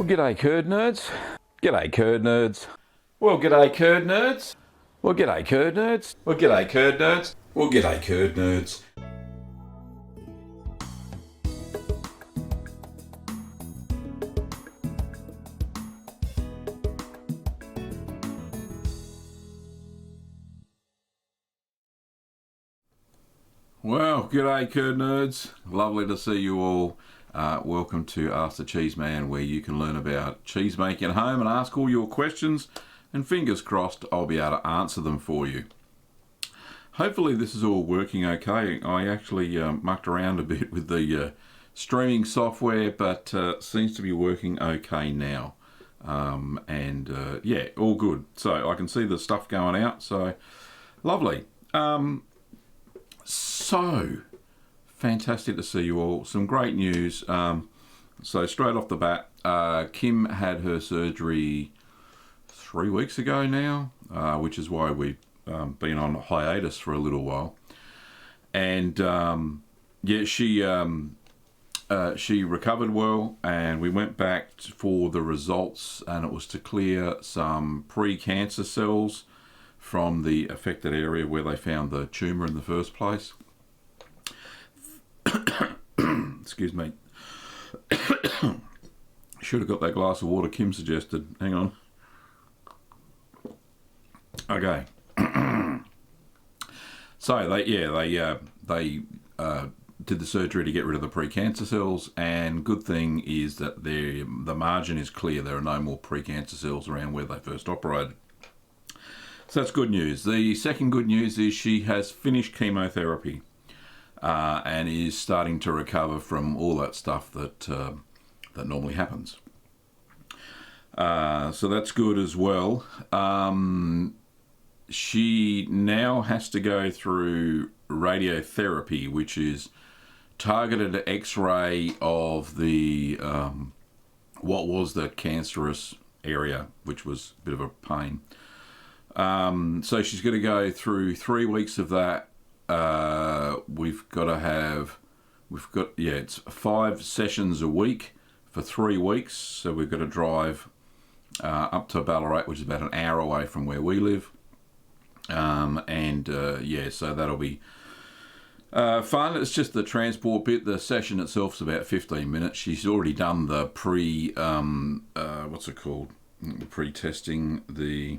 G'day curd nerds. G'day curd nerds. Well, g'day curd nerds. Well, g'day curd nerds. Well, g'day curd nerds. Well, g'day curd nerds. Well, g'day curd nerds. Lovely to see you all. Welcome to Ask the Cheeseman, where you can learn about cheese making at home and ask all your questions, and fingers crossed I'll be able to answer them for you. Hopefully this is all working okay. I actually mucked around a bit with the streaming software, but seems to be working okay now. Yeah, all good. So I can see the stuff going out, so lovely. So fantastic to see you all. Some great news. So straight off the bat, Kim had her surgery 3 weeks ago now, which is why we've been on hiatus for a little while. And yeah, she recovered well, and we went back for the results, and it was to clear some pre-cancer cells from the affected area where they found the tumour in the first place. Excuse me. Should have got that glass of water Kim suggested. Hang on. Okay. So they did the surgery to get rid of the pre-cancer cells, and good thing is that the margin is clear. There are no more pre-cancer cells around where they first operated. So that's good news. The second good news is she has finished chemotherapy. And is starting to recover from all that stuff that normally happens. So that's good as well. She now has to go through radiotherapy, which is targeted X-ray of the what was the cancerous area, which was a bit of a pain. So she's going to go through 3 weeks of that. It's 5 sessions a week for 3 weeks. So we've got to drive up to Ballarat, which is about an hour away from where we live. So that'll be fun. It's just the transport bit. The session itself's about 15 minutes. She's already done the the pre-testing, the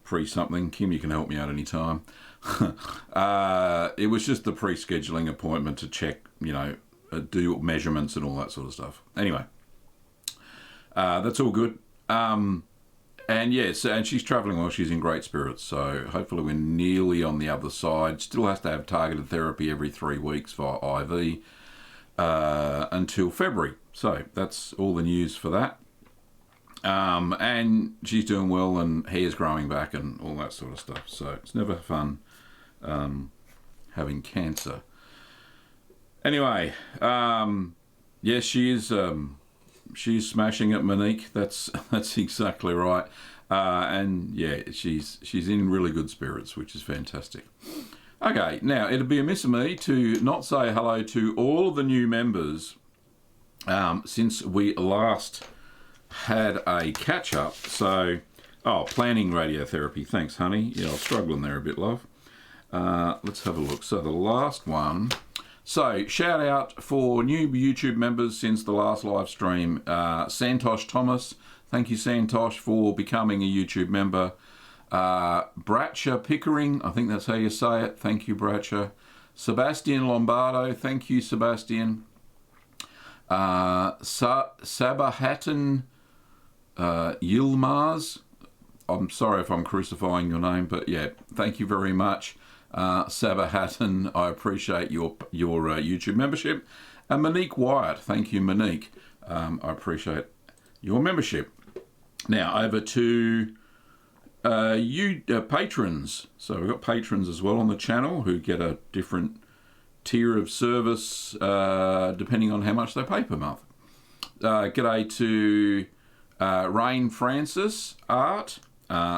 pre-something. Kim, you can help me out anytime. It was just the pre-scheduling appointment to check, do measurements and all that sort of stuff. Anyway, that's all good. And she's travelling well. She's in great spirits. So hopefully we're nearly on the other side. Still has to have targeted therapy every 3 weeks for IV until February. So that's all the news for that. And she's doing well, and hair's growing back and all that sort of stuff. So it's never fun having cancer. Anyway, she is she's smashing it, Monique. That's exactly right. She's in really good spirits, which is fantastic. Okay, now it'd be amiss of me to not say hello to all of the new members since we last had a catch up. So, planning radiotherapy. Thanks, honey. Yeah, I was struggling there a bit, love. Let's have a look. So the last one. So shout out for new YouTube members since the last live stream. Santosh Thomas. Thank you, Santosh, for becoming a YouTube member. Bratcher Pickering. I think that's how you say it. Thank you, Bratcher. Sebastian Lombardo. Thank you, Sebastian. Sabahattin Yilmaz. I'm sorry if I'm crucifying your name, but yeah, thank you very much, Sabahattin. I appreciate your YouTube membership. And Monique Wyatt, thank you, Monique. I appreciate your membership. Now over to patrons. So we've got patrons as well on the channel who get a different tier of service depending on how much they pay per month. G'day to Rain Francis Art.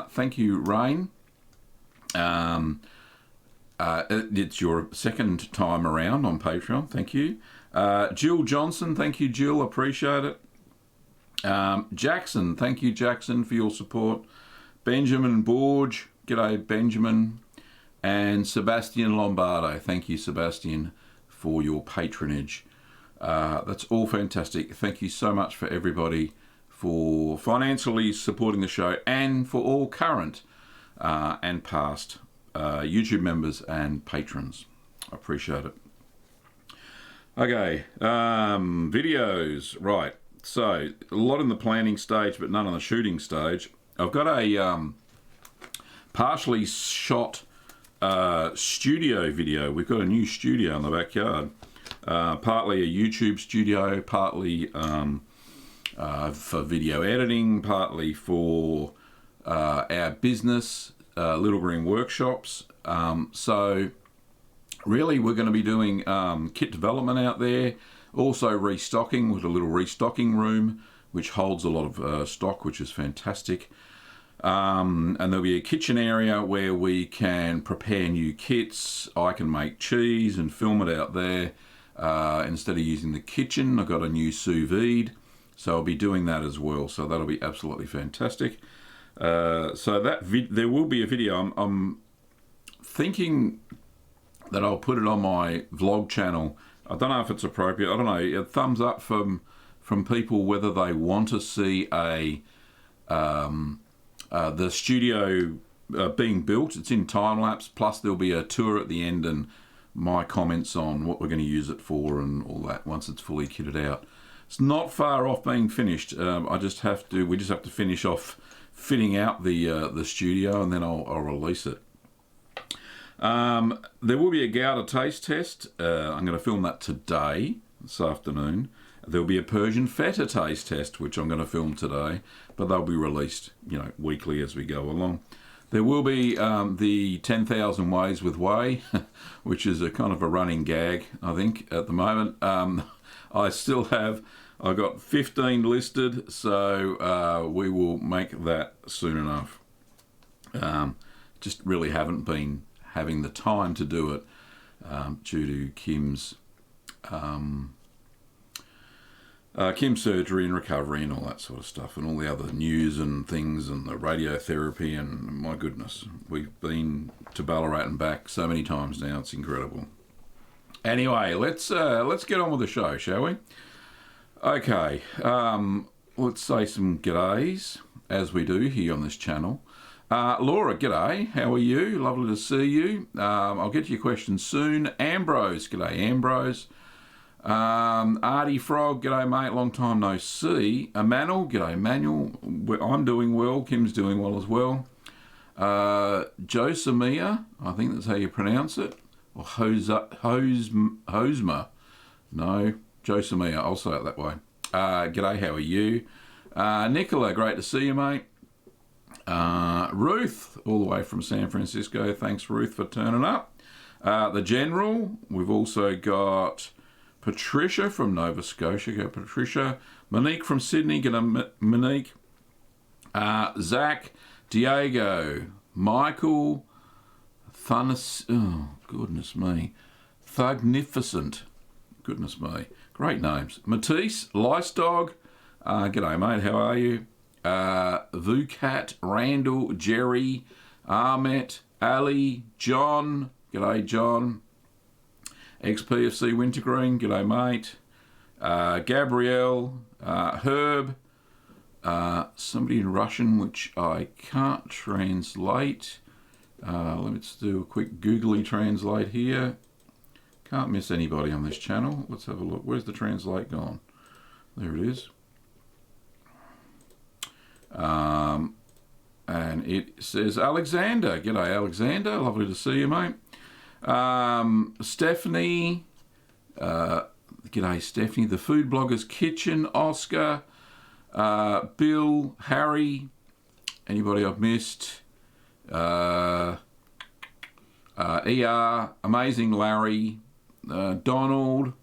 Thank you, Rain. It's your second time around on Patreon. Thank you. Jill Johnson. Thank you, Jill. Appreciate it. Jackson, thank you, Jackson, for your support. Benjamin Borge, g'day, Benjamin. And Sebastian Lombardo, thank you, Sebastian, for your patronage. That's all fantastic. Thank you so much for everybody for financially supporting the show and for all current and past YouTube members and patrons. I appreciate it. Okay, videos, right. So, a lot in the planning stage, but none on the shooting stage. I've got a partially shot studio video. We've got a new studio in the backyard. Partly a YouTube studio, partly for video editing, partly for our business, Little Green Workshops. So really we're going to be doing kit development out there, also restocking with a little restocking room which holds a lot of stock, which is fantastic. And there'll be a kitchen area where we can prepare new kits. I can make cheese and film it out there. Instead of using the kitchen, I've got a new sous vide, so I'll be doing that as well. So that'll be absolutely fantastic. So that there will be a video. I'm thinking that I'll put it on my vlog channel. I don't know if it's appropriate. I don't know. A thumbs up from people whether they want to see a the studio being built. It's in time lapse. Plus there'll be a tour at the end and my comments on what we're going to use it for and all that once it's fully kitted out. It's not far off being finished. We just have to finish off fitting out the studio, and then I'll release it. There will be a Gouda taste test. I'm going to film that today, this afternoon. There'll be a Persian feta taste test, which I'm going to film today, but they'll be released, weekly as we go along. There will be the 10,000 Ways with Whey, which is a kind of a running gag, I think, at the moment. I've got 15 listed, so we will make that soon enough. Just really haven't been having the time to do it due to Kim's surgery and recovery and all that sort of stuff, and all the other news and things and the radiotherapy, and my goodness, we've been to Ballarat and back so many times now, it's incredible. Anyway, let's get on with the show, shall we? Okay, let's say some g'days, as we do here on this channel. Laura, g'day, how are you? Lovely to see you. I'll get to your questions soon. Ambrose, g'day Ambrose. Artie Frog, g'day mate, long time no see. Manuel, g'day Manuel. I'm doing well, Kim's doing well as well. Josamia, I think that's how you pronounce it. Or Hosma. No, Josamia, I'll say it that way. G'day, how are you? Nicola, great to see you, mate. Ruth, all the way from San Francisco. Thanks, Ruth, for turning up. The General, we've also got Patricia from Nova Scotia. Go, Patricia. Monique from Sydney. Get a Monique. Zach, Diego, Michael, Thunis. Oh, goodness me. Thugnificent. Goodness me. Great names. Matisse, Lifedog. G'day, mate. How are you? Vucat, Randall, Jerry, Ahmet, Ali, John. G'day, John. XPFC Wintergreen, g'day mate. Gabrielle, Herb, somebody in Russian which I can't translate. Let's do a quick googly translate here. Can't miss anybody on this channel. Let's have a look. Where's the translate gone? There it is. And it says Alexander. G'day Alexander, lovely to see you, mate. Stephanie, g'day Stephanie, the Food Bloggers Kitchen, Oscar, Bill, Harry, anybody I've missed, ER, Amazing Larry, Donald,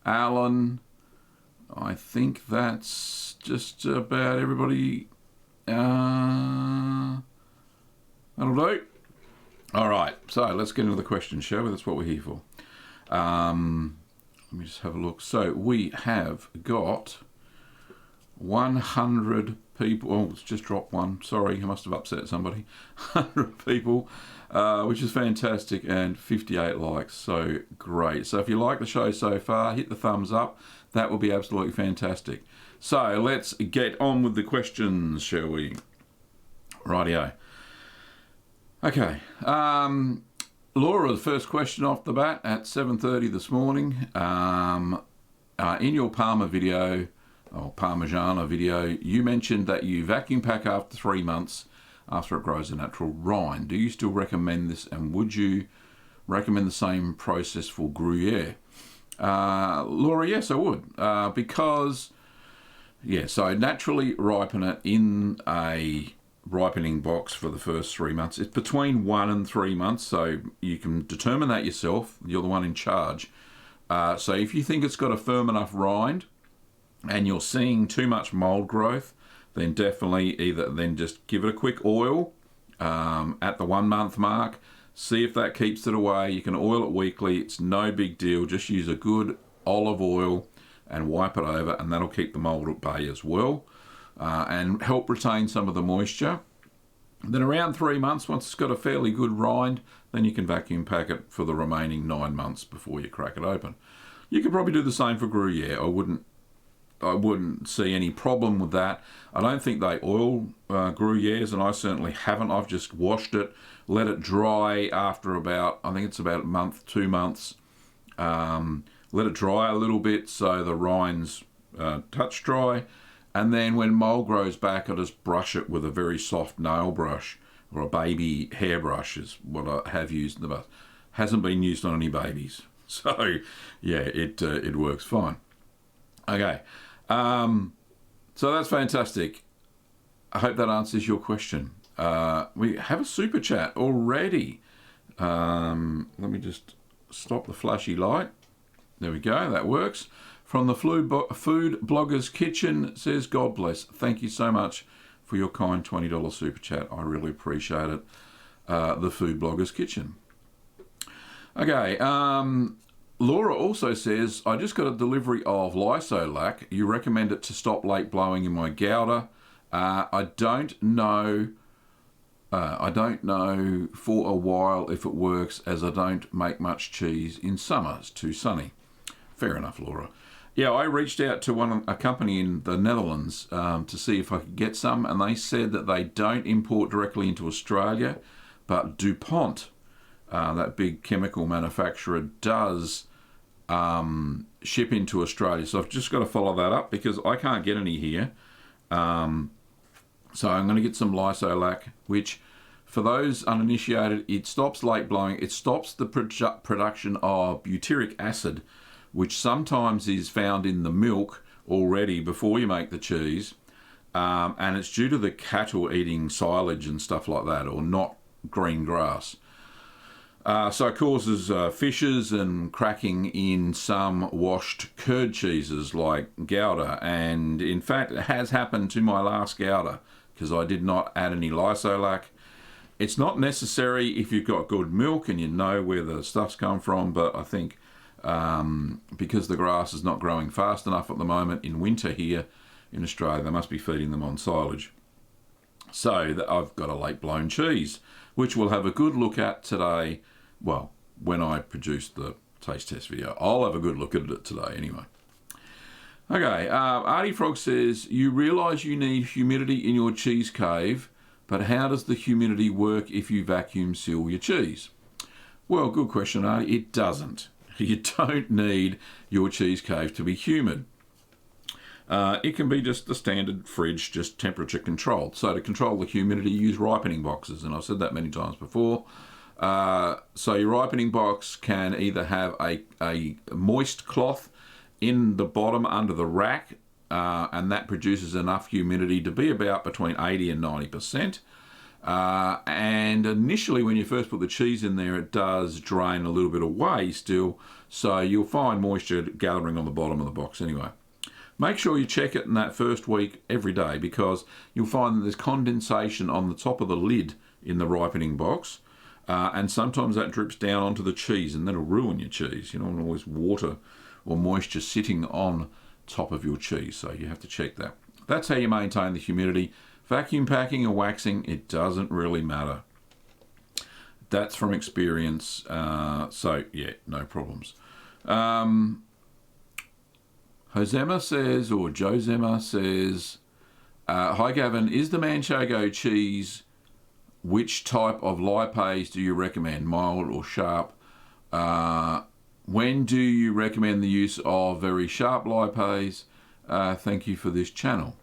Alan, I think that's just about everybody. That'll do. All right, so let's get into the questions, shall we? That's what we're here for. Let me just have a look. So we have got 100 people. Oh, it's just dropped one. Sorry, I must have upset somebody. 100 people, which is fantastic, and 58 likes. So great. So if you like the show so far, hit the thumbs up. That would be absolutely fantastic. So let's get on with the questions, shall we? Rightio. Okay. Laura, the first question off the bat at 7:30 this morning. In your Parma video, or Parmigiana video, you mentioned that you vacuum pack after 3 months after it grows a natural rind. Do you still recommend this, and would you recommend the same process for Gruyere? Laura, yes, I would, because, yeah, so naturally ripen it in a ripening box for the first 3 months. It's between 1 and 3 months, so you can determine that yourself. You're the one in charge. So if you think it's got a firm enough rind and you're seeing too much mold growth, then definitely either then just give it a quick oil at the 1 month mark. See if that keeps it away. You can oil it weekly. It's no big deal. Just use a good olive oil and wipe it over, and that'll keep the mold at bay as well, and help retain some of the moisture. Then around 3 months, once it's got a fairly good rind, then you can vacuum pack it for the remaining 9 months before you crack it open. You could probably do the same for Gruyere. I wouldn't see any problem with that. I don't think they oil Gruyères, and I certainly haven't. I've just washed it, let it dry after about, I think it's about a month, 2 months. Let it dry a little bit so the rinds touch dry. And then when mold grows back, I just brush it with a very soft nail brush, or a baby hairbrush is what I have used in the past. Hasn't been used on any babies. So, yeah, it works fine. Okay. So that's fantastic. I hope that answers your question. We have a super chat already. Let me just stop the flashy light. There we go. That works. From the Food Blogger's Kitchen, says, God bless. Thank you so much for your kind $20 super chat. I really appreciate it. The Food Blogger's Kitchen. Okay. Laura also says, I just got a delivery of Lysolac. You recommend it to stop late blowing in my gouda. I don't know for a while if it works, as I don't make much cheese in summer. It's too sunny. Fair enough, Laura. Yeah, I reached out to a company in the Netherlands to see if I could get some, and they said that they don't import directly into Australia, but DuPont, that big chemical manufacturer, does ship into Australia. So I've just got to follow that up because I can't get any here. So I'm going to get some Lysolac, which, for those uninitiated, it stops late blowing. It stops the production of butyric acid, which sometimes is found in the milk already before you make the cheese. And it's due to the cattle eating silage and stuff like that, or not green grass. So it causes fissures and cracking in some washed curd cheeses like Gouda. And in fact, it has happened to my last Gouda because I did not add any Lysolac. It's not necessary if you've got good milk and you know where the stuff's come from, but I think because the grass is not growing fast enough at the moment in winter here in Australia, they must be feeding them on silage. So I've got a late blown cheese, which we'll have a good look at today. Well, when I produce the taste test video, I'll have a good look at it today anyway. Okay, Artie Frog says, you realise you need humidity in your cheese cave, but how does the humidity work if you vacuum seal your cheese? Well, good question, Artie. It doesn't. You don't need your cheese cave to be humid. It can be just the standard fridge, just temperature controlled. So to control the humidity, use ripening boxes, and I've said that many times before. So your ripening box can either have a moist cloth in the bottom under the rack, and that produces enough humidity to be about between 80 and 90%. And initially when you first put the cheese in there, it does drain a little bit away still, so you'll find moisture gathering on the bottom of the box anyway. Make sure you check it in that first week every day, because you'll find that there's condensation on the top of the lid in the ripening box, and sometimes that drips down onto the cheese, and that'll ruin your cheese. You don't want all this water or moisture sitting on top of your cheese, so you have to check that. That's how you maintain the humidity. Vacuum packing or waxing, it doesn't really matter. That's from experience. So, yeah, no problems. Josema says, or Josema says, hi Gavin, is the Manchego cheese, which type of lipase do you recommend, mild or sharp? When do you recommend the use of very sharp lipase? Thank you for this channel.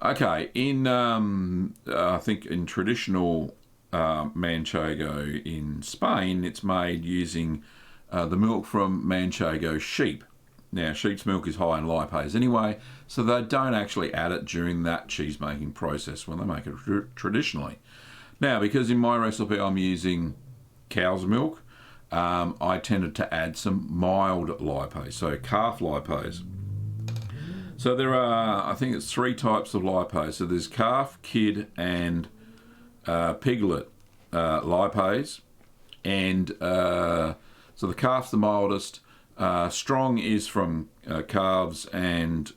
Okay, I think in traditional Manchego in Spain, it's made using the milk from Manchego sheep. Now, sheep's milk is high in lipase anyway, so they don't actually add it during that cheese making process when they make it traditionally. Now, because in my recipe I'm using cow's milk, I tended to add some mild lipase, so calf lipase. So there are, I think it's 3 types of lipase. So there's calf, kid, and piglet lipase. And so the calf's the mildest. Strong is from calves, and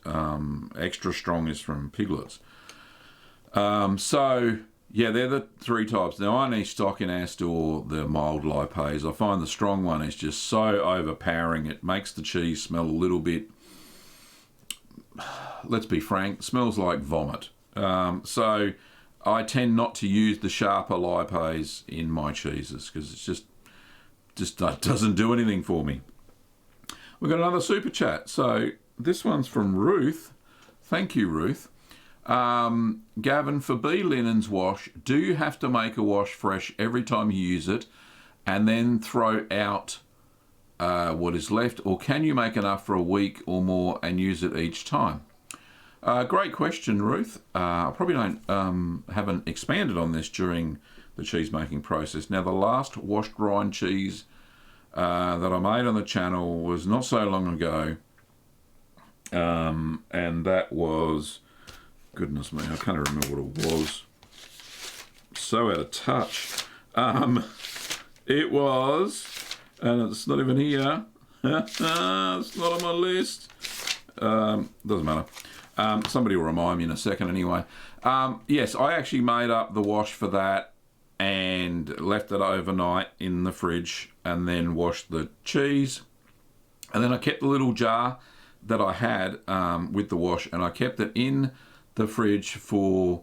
extra strong is from piglets. So yeah, they're the 3 types. Now I only stock in Astor the mild lipase. I find the strong one is just so overpowering. It makes the cheese smell a little bit, let's be frank, smells like vomit. So I tend not to use the sharper lipase in my cheeses because it's just doesn't do anything for me. We've got another super chat. So this one's from Ruth. Thank you, Ruth. Gavin, for bee linens wash, do you have to make a wash fresh every time you use it and then throw out what is left, or can you make enough for a week or more and use it each time? Great question, Ruth. I probably haven't expanded on this during the cheese making process. Now, the last washed rind cheese that I made on the channel was not so long ago, and that was, goodness me, I can't remember what it was. So out of touch. It was, and it's not even here. It's not on my list. Doesn't matter. Somebody will remind me in a second anyway. Yes, I actually made up the wash for that and left it overnight in the fridge and then washed the cheese. And then I kept the little jar that I had with the wash, and I kept it in the fridge for,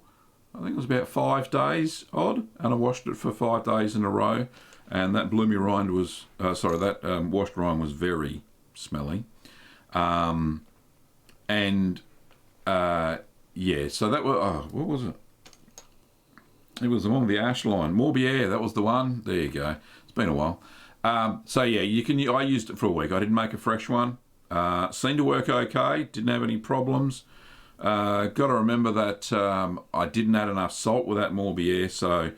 I think it was about 5 days odd, and I washed it for 5 days in a row. And that bloomy rind was, washed rind was very smelly. Yeah, so that was, what was it? It was along the ash line. Morbier, that was the one. There you go. It's been a while. So yeah, I used it for a week. I didn't make a fresh one. Seemed to work okay. Didn't have any problems. Got to remember that I didn't add enough salt with that Morbier, so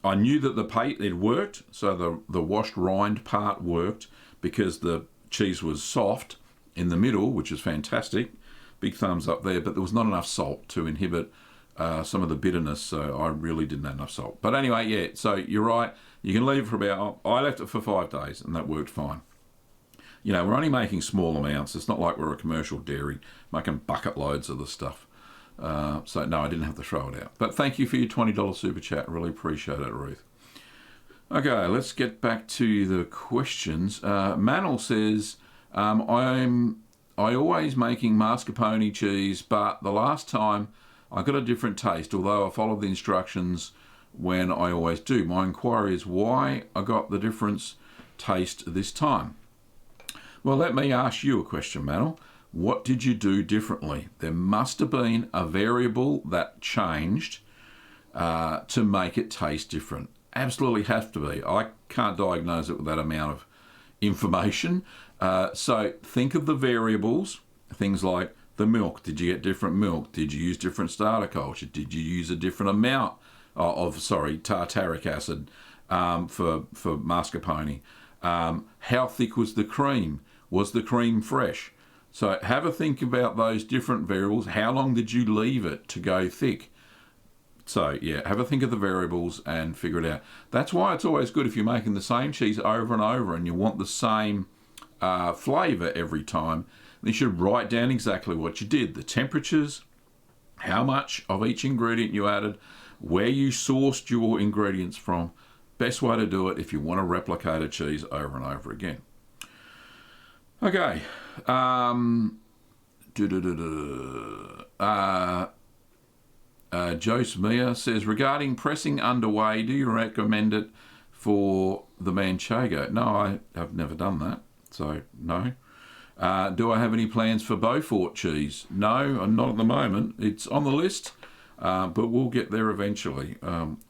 I knew that the paste, it worked. So the washed rind part worked because the cheese was soft in the middle, which is fantastic. Big thumbs up there, but there was not enough salt to inhibit some of the bitterness, so I really didn't have enough salt. But anyway, yeah, so you're right. You can leave it for about, I left it for 5 days, and that worked fine. You know, we're only making small amounts. It's not like we're a commercial dairy making bucket loads of the stuff. So no, I didn't have to throw it out. But thank you for your $20 super chat. Really appreciate it, Ruth. Okay, let's get back to the questions. Manel says, I always making mascarpone cheese, but the last time I got a different taste, although I followed the instructions when I always do. My inquiry is why I got the different taste this time. Well, let me ask you a question, Manel. What did you do differently? There must have been a variable that changed to make it taste different. Absolutely have to be. I can't diagnose it with that amount of information. So think of the variables, things like the milk. Did you get different milk? Did you use different starter culture? Did you use a different amount of tartaric acid for mascarpone? How thick was the cream? Was the cream fresh? So have a think about those different variables. How long did you leave it to go thick? So yeah, have a think of the variables and figure it out. That's why it's always good if you're making the same cheese over and over and you want the same flavour every time, You should write down exactly what you did, the temperatures, how much of each ingredient you added, where you sourced your ingredients from. Best way to do it if you want to replicate a cheese over and over again. Okay. Jose Mia says, regarding pressing underway, do you recommend it for the Manchego? No, I have never done that, so no. Do I have any plans for Beaufort cheese? No, not at the moment. It's on the list, but we'll get there eventually.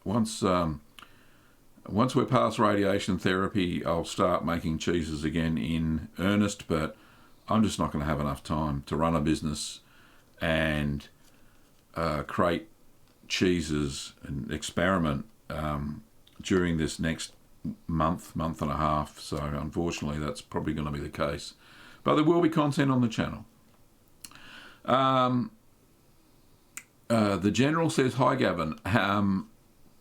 Once we're past radiation therapy, I'll start making cheeses again in earnest, but I'm just not going to have enough time to run a business and create cheeses and experiment during this next month and a half. So unfortunately, that's probably going to be the case. But there will be content on the channel. The General says, hi Gavin.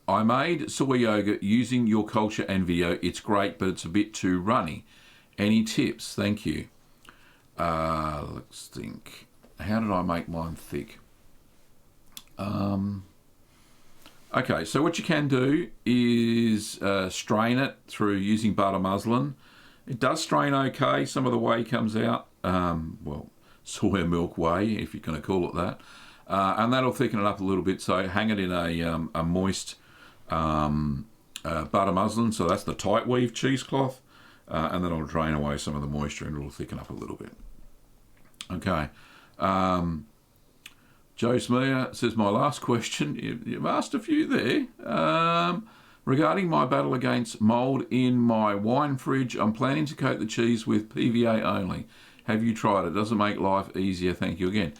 I made soy yogurt using your culture and video. It's great, but it's a bit too runny. Any tips? Thank you. Let's think. How did I make mine thick? Okay, so what you can do is strain it through using butter muslin. It does strain okay. Some of the whey comes out. Well, soy milk whey, if you're going to call it that. And that'll thicken it up a little bit. So hang it in a moist butter muslin. So that's the tight weave cheesecloth. And then I'll drain away some of the moisture and it'll thicken up a little bit. Okay. Joe Smear says, my last question, you've asked a few there. Regarding my battle against mould in my wine fridge, I'm planning to coat the cheese with PVA only. Have you tried it? Does it make life easier? Thank you again.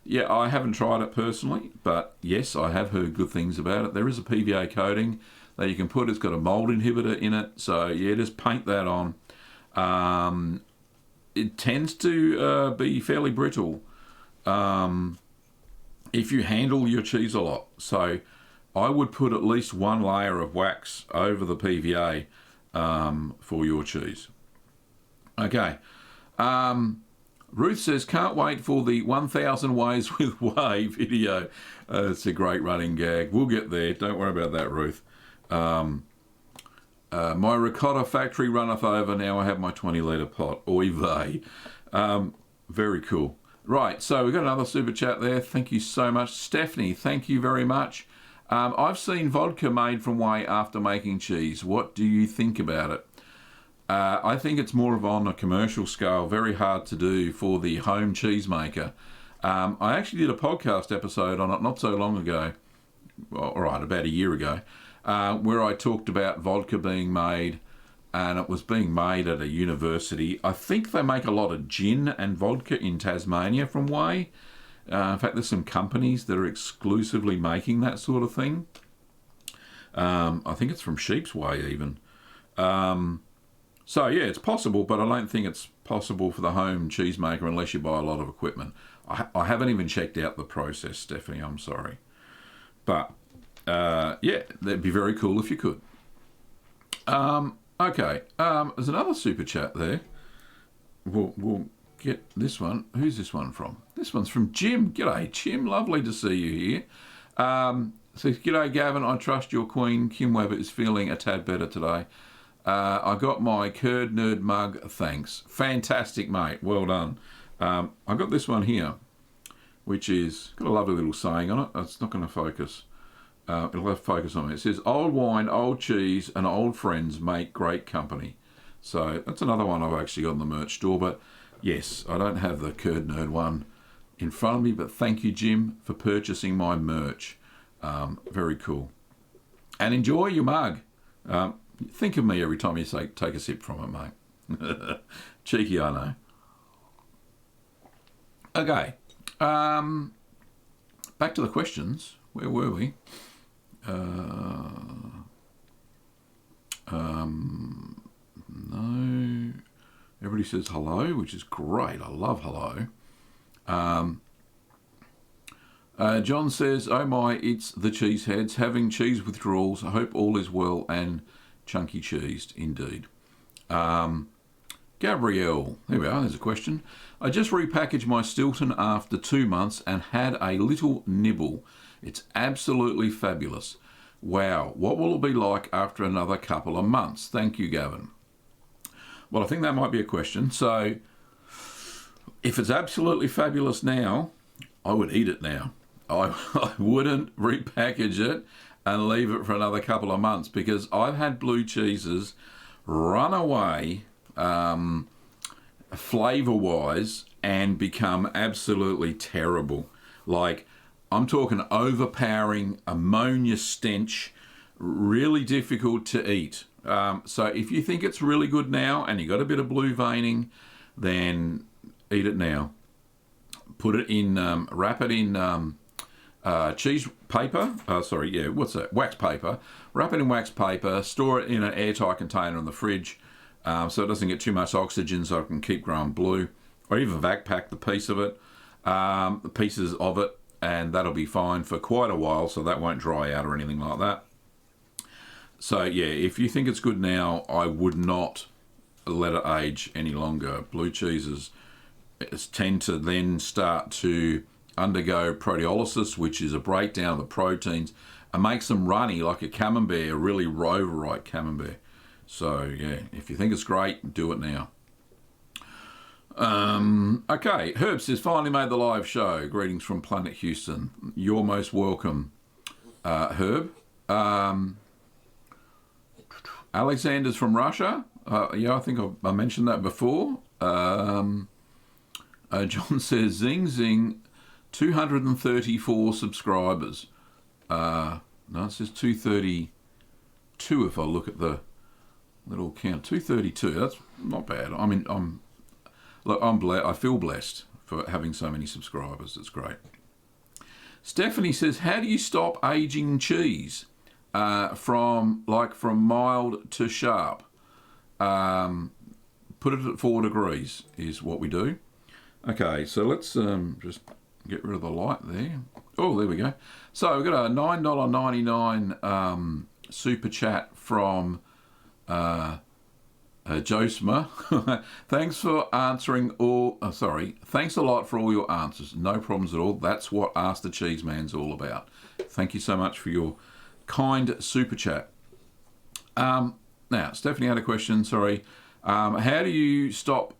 Yeah, I haven't tried it personally, but yes, I have heard good things about it. There is a PVA coating that you can put. It's got a mould inhibitor in it. So yeah, just paint that on. It tends to be fairly brittle if you handle your cheese a lot. So I would put at least one layer of wax over the PVA for your cheese. Okay. Ruth says, can't wait for the 1000 Ways with Whey video. It's a great running gag. We'll get there. Don't worry about that, Ruth. My ricotta factory runneth over. Now I have my 20-litre pot. Oy vey. Very cool. Right, so we've got another super chat there. Thank you so much. Stephanie, thank you very much. I've seen vodka made from whey after making cheese. What do you think about it? I think it's more of on a commercial scale, very hard to do for the home cheesemaker. I actually did a podcast episode on it not so long ago, well, all right, about a year ago, where I talked about vodka being made, and it was being made at a university. I think they make a lot of gin and vodka in Tasmania from whey. In fact, there's some companies that are exclusively making that sort of thing. I think it's from sheep's whey even. So yeah, it's possible, but I don't think it's possible for the home cheesemaker unless you buy a lot of equipment. I haven't even checked out the process, Stephanie, I'm sorry. But yeah, that'd be very cool if you could. Okay, there's another super chat there. We'll get this one. Who's this one from? This one's from Jim. G'day, Jim. Lovely to see you here. Says, g'day, Gavin. I trust your queen, Kim Webber, is feeling a tad better today. I got my Curd Nerd mug. Thanks. Fantastic, mate. Well done. I got this one here, which is got a lovely little saying on it. It's not going to focus. It'll have focus on it. It says, old wine, old cheese, and old friends make great company. So that's another one I've actually got in the merch store. But yes, I don't have the Curd Nerd one in front of me. But thank you, Jim, for purchasing my merch. Very cool. And enjoy your mug. Think of me every time you take a sip from it, mate. Cheeky, I know. Okay. Back to the questions. Where were we? No. Everybody says hello, which is great. I love hello. John says, oh my, it's the cheeseheads having cheese withdrawals. I hope all is well and chunky cheesed indeed. Gabrielle, there we are, there's a question. I just repackaged my Stilton after 2 months and had a little nibble. It's absolutely fabulous. Wow, what will it be like after another couple of months? Thank you, Gavin. Well, I think that might be a question. So, if it's absolutely fabulous now, I would eat it now. I wouldn't repackage it and leave it for another couple of months, because I've had blue cheeses run away flavour-wise and become absolutely terrible. Like, I'm talking overpowering ammonia stench, really difficult to eat. So if you think it's really good now and you got a bit of blue veining, then eat it now. Put it in, wrap it in cheese paper. Wax paper. Wrap it in wax paper. Store it in an airtight container in the fridge, so it doesn't get too much oxygen, so it can keep growing blue. Or even vac pack the pieces of it, and that'll be fine for quite a while, so that won't dry out or anything like that. So yeah, if you think it's good now, I would not let it age any longer. Blue cheeses tend to then start to undergo proteolysis, which is a breakdown of the proteins, and makes them runny like a camembert, a really overripe camembert. So yeah, if you think it's great, do it now. Okay, Herb says, finally made the live show. Greetings from Planet Houston. You're most welcome, Herb. Alexander's from Russia. Yeah, I think I mentioned that before. John says, zing, zing, 234 subscribers. No, it says 232 if I look at the little count. 232, that's not bad. I mean, I feel blessed for having so many subscribers. It's great. Stephanie says, how do you stop aging cheese from mild to sharp? Put it at 4 degrees is what we do. Okay, so let's just get rid of the light there. Oh, there we go. So we've got a $9.99 super chat from Josma. Thanks for answering all. Thanks a lot for all your answers. No problems at all. That's what Ask the Cheeseman's all about. Thank you so much for your kind super chat. Now, Stephanie had a question. Sorry. How do you stop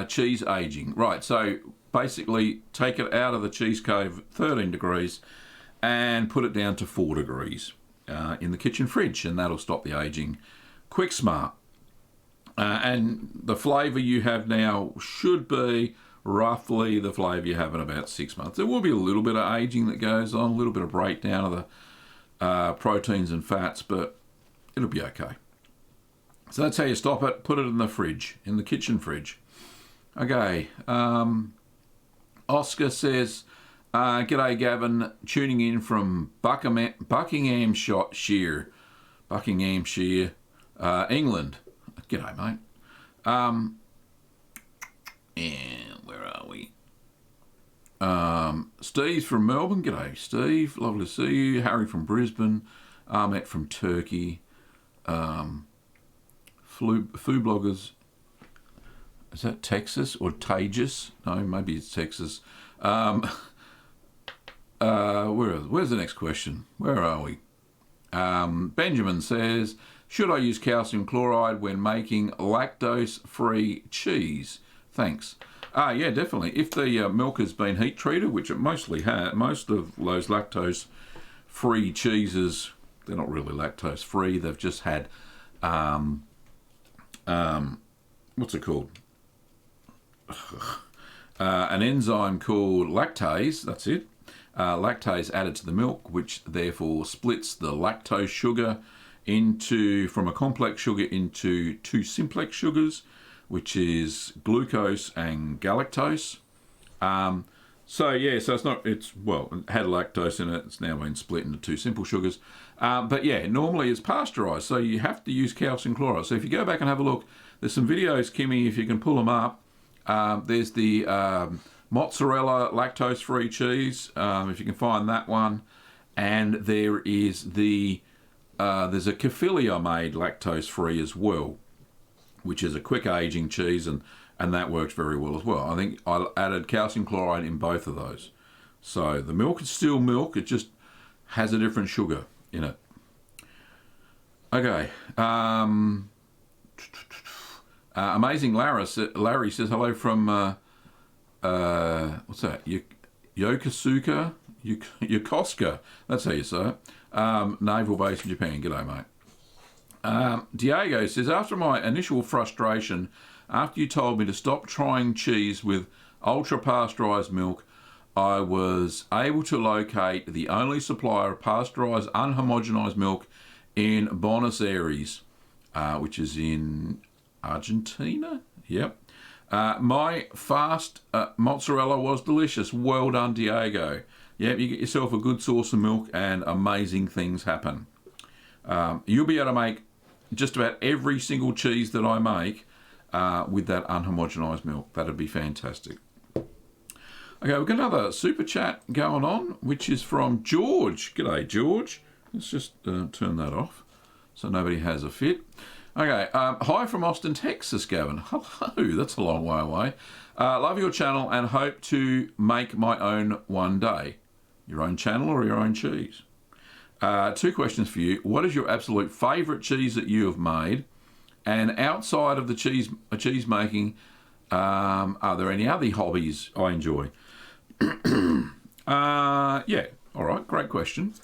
cheese aging? Right. So basically, take it out of the cheese cave, 13 degrees, and put it down to 4 degrees in the kitchen fridge, and that'll stop the aging quick smart. And the flavour you have now should be roughly the flavour you have in about 6 months. There will be a little bit of aging that goes on, a little bit of breakdown of the proteins and fats, but it'll be okay. So that's how you stop it. Put it in the fridge, in the kitchen fridge. Okay. Oscar says, g'day Gavin, tuning in from Buckinghamshire, England. G'day, mate. And where are we? Steve's from Melbourne. G'day, Steve. Lovely to see you. Harry from Brisbane. Ahmet from Turkey. Food bloggers. Is that Texas or Tejas? No, maybe it's Texas. Where's the next question? Where are we? Benjamin says, should I use calcium chloride when making lactose-free cheese? Thanks. Yeah, definitely. If the milk has been heat treated, which it mostly has, most of those lactose-free cheeses, they're not really lactose-free. They've just had, what's it called? An enzyme called lactase. That's it. Lactase added to the milk, which therefore splits the lactose sugar from a complex sugar into 2 simplex sugars, which is glucose and galactose. So it had lactose in it. It's now been split into 2 simple sugars. But yeah, normally it's pasteurised, so you have to use calcium chloride. So if you go back and have a look, there's some videos, Kimmy, if you can pull them up. There's the mozzarella lactose-free cheese, if you can find that one. And there is there's a kefir made lactose-free as well. which is a quick aging cheese, and that works very well as well. I think I added calcium chloride in both of those. So the milk is still milk, it just has a different sugar in it. Okay. Amazing Larry says hello from, what's that? Yokosuka? Yokosuka. That's how you say it. Naval base in Japan. G'day, mate. Diego says, after my initial frustration, after you told me to stop trying cheese with ultra-pasteurised milk, I was able to locate the only supplier of pasteurised, unhomogenised milk in Buenos Aires, which is in Argentina. Yep. My fast mozzarella was delicious. Well done, Diego. Yep, you get yourself a good source of milk and amazing things happen. You'll be able to make just about every single cheese that I make with that unhomogenised milk. That'd be fantastic. Okay, we've got another super chat going on, which is from George. G'day, George. Let's just turn that off so nobody has a fit. Okay, hi from Austin, Texas, Gavin. Hello, that's a long way away. Love your channel and hope to make my own one day. Your own channel or your own cheese? 2 questions for you. What is your absolute favourite cheese that you have made? And outside of the cheese making, are there any other hobbies I enjoy? Yeah, all right, great question.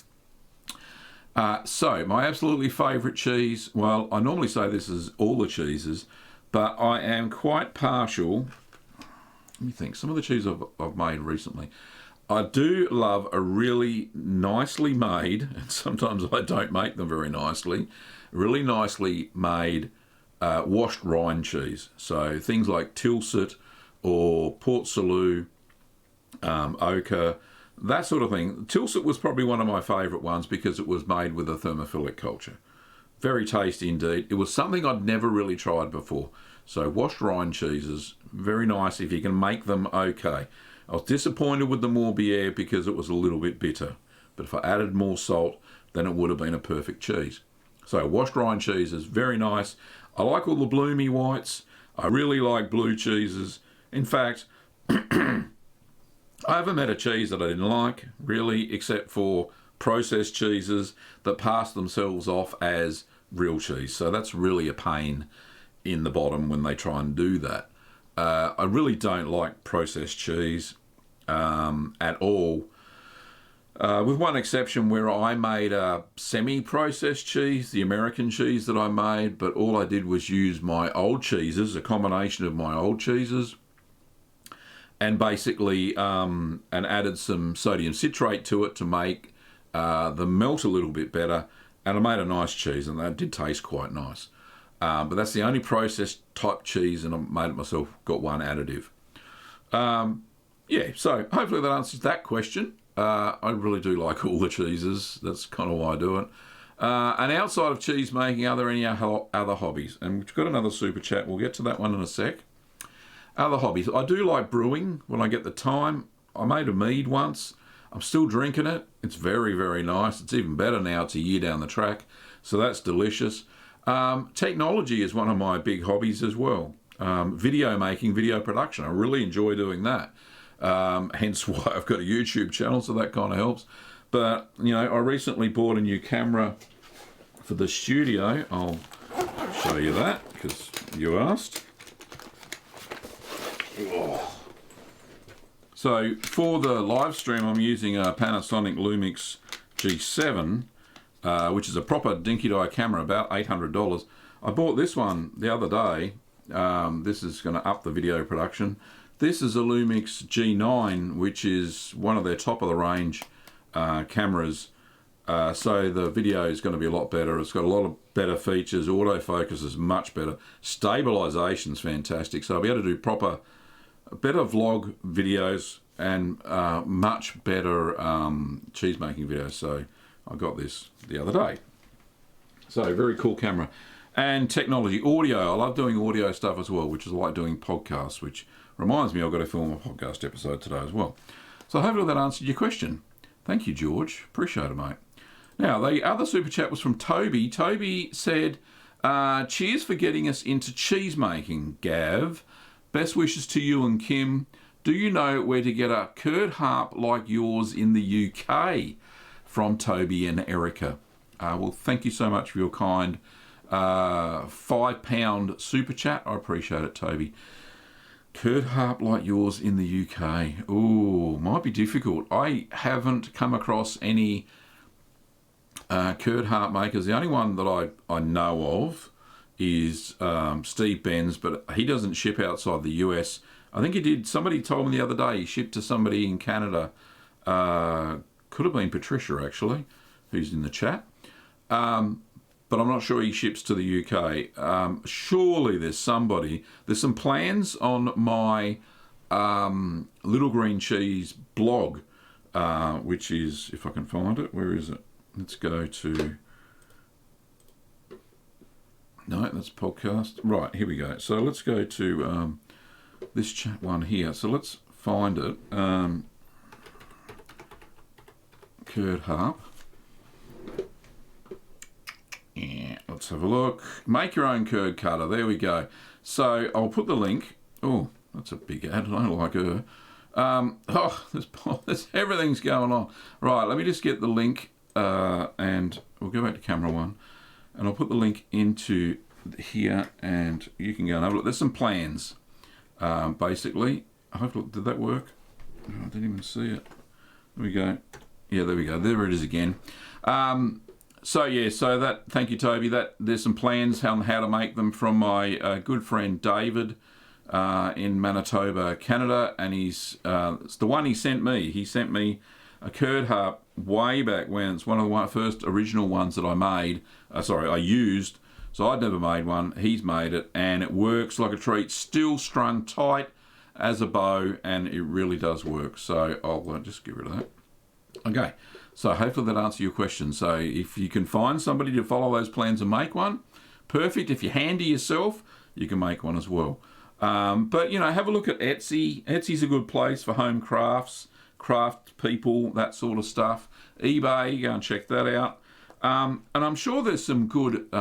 So, my absolutely favourite cheese, well, I normally say this is all the cheeses, but I am quite partial. Let me think, some of the cheese I've made recently. I do love a really nicely made, and sometimes I don't make them very nicely, really nicely made washed rind cheese. So things like Tilsit or Port Salut, Ochre, that sort of thing. Tilsit was probably one of my favourite ones because it was made with a thermophilic culture. Very tasty indeed. It was something I'd never really tried before. So washed rind cheeses, very nice if you can make them okay. I was disappointed with the Morbier because it was a little bit bitter. But if I added more salt, then it would have been a perfect cheese. So washed rind cheese is very nice. I like all the bloomy whites. I really like blue cheeses. In fact, I haven't met a cheese that I didn't like, really, except for processed cheeses that pass themselves off as real cheese. So that's really a pain in the bottom when they try and do that. I really don't like processed cheese at all, with one exception where I made a semi-processed cheese, the American cheese that I made, but all I did was use my old cheeses, a combination of my old cheeses, and basically and added some sodium citrate to it to make them melt a little bit better, and I made a nice cheese, and that did taste quite nice. But that's the only processed type cheese, and I made it myself, got one additive. Yeah, so hopefully that answers that question. I really do like all the cheeses. That's kind of why I do it. And outside of cheese making, are there any other hobbies? And we've got another super chat. We'll get to that one in a sec. Other hobbies. I do like brewing when I get the time. I made a mead once. I'm still drinking it. It's very, very nice. It's even better now. It's a year down the track. So that's delicious. Technology is one of my big hobbies as well. Video making, video production. I really enjoy doing that. Hence why I've got a YouTube channel, so that kind of helps. But, you know, I recently bought a new camera for the studio. I'll show you that because you asked. Oh. So for the live stream, I'm using a Panasonic Lumix G7, which is a proper dinky-die camera, about $800. I bought this one the other day. This is going to up the video production. This is a Lumix G9, which is one of their top-of-the-range cameras. So the video is going to be a lot better. It's got a lot of better features. Autofocus is much better. Stabilization is fantastic. So I'll be able to do better vlog videos and much better cheese making videos. So I got this the other day. So very cool camera. And technology, audio. I love doing audio stuff as well, which is like doing podcasts, which reminds me I've got to film a podcast episode today as well. So hopefully that answered your question. Thank you, George. Appreciate it, mate. Now, the other super chat was from Toby. Toby said, Cheers for getting us into cheese making, Gav. Best wishes to you and Kim. Do you know where to get a curd harp like yours in the UK? From Toby and Erica. Well, thank you so much for your kind £5 super chat. I appreciate it, Toby. Curd harp like yours in the UK. Ooh, might be difficult. I haven't come across any curd harp makers. The only one that I know of is Steve Benz, but he doesn't ship outside the US. I think he did. Somebody told me the other day he shipped to somebody in Canada. Could have been Patricia, actually, who's in the chat. But I'm not sure he ships to the UK. Surely there's somebody. There's some plans on my Little Green Cheese blog, which is, if I can find it, where is it? Let's go to... No, that's podcast. Right, here we go. So let's go to this chat one here. So let's find it. Curd harp. Yeah, let's have a look. Make your own curd cutter. There we go. So I'll put the link. Oh, that's a big ad. I don't like her. There's everything's going on. Right, let me just get the link and we'll go back to camera one. And I'll put the link into here and you can go and have a look. There's some plans, basically. Hopefully, did that work? Oh, I didn't even see it. There we go. Yeah, there we go. There it is again. So that, thank you, Toby. That there's some plans on how to make them from my good friend David in Manitoba, Canada, and it's the one he sent me. He sent me a curd harp way back when. It's one of the first original ones that I made. I used. So I'd never made one. He's made it, and it works like a treat. Still strung tight as a bow, and it really does work. So I'll just get rid of that. Okay. So hopefully that answers your question. So if you can find somebody to follow those plans and make one, perfect. If you're handy yourself, you can make one as well. But, have a look at Etsy. Etsy's a good place for home crafts, craft people, that sort of stuff. eBay, go and check that out. And I'm sure there's some good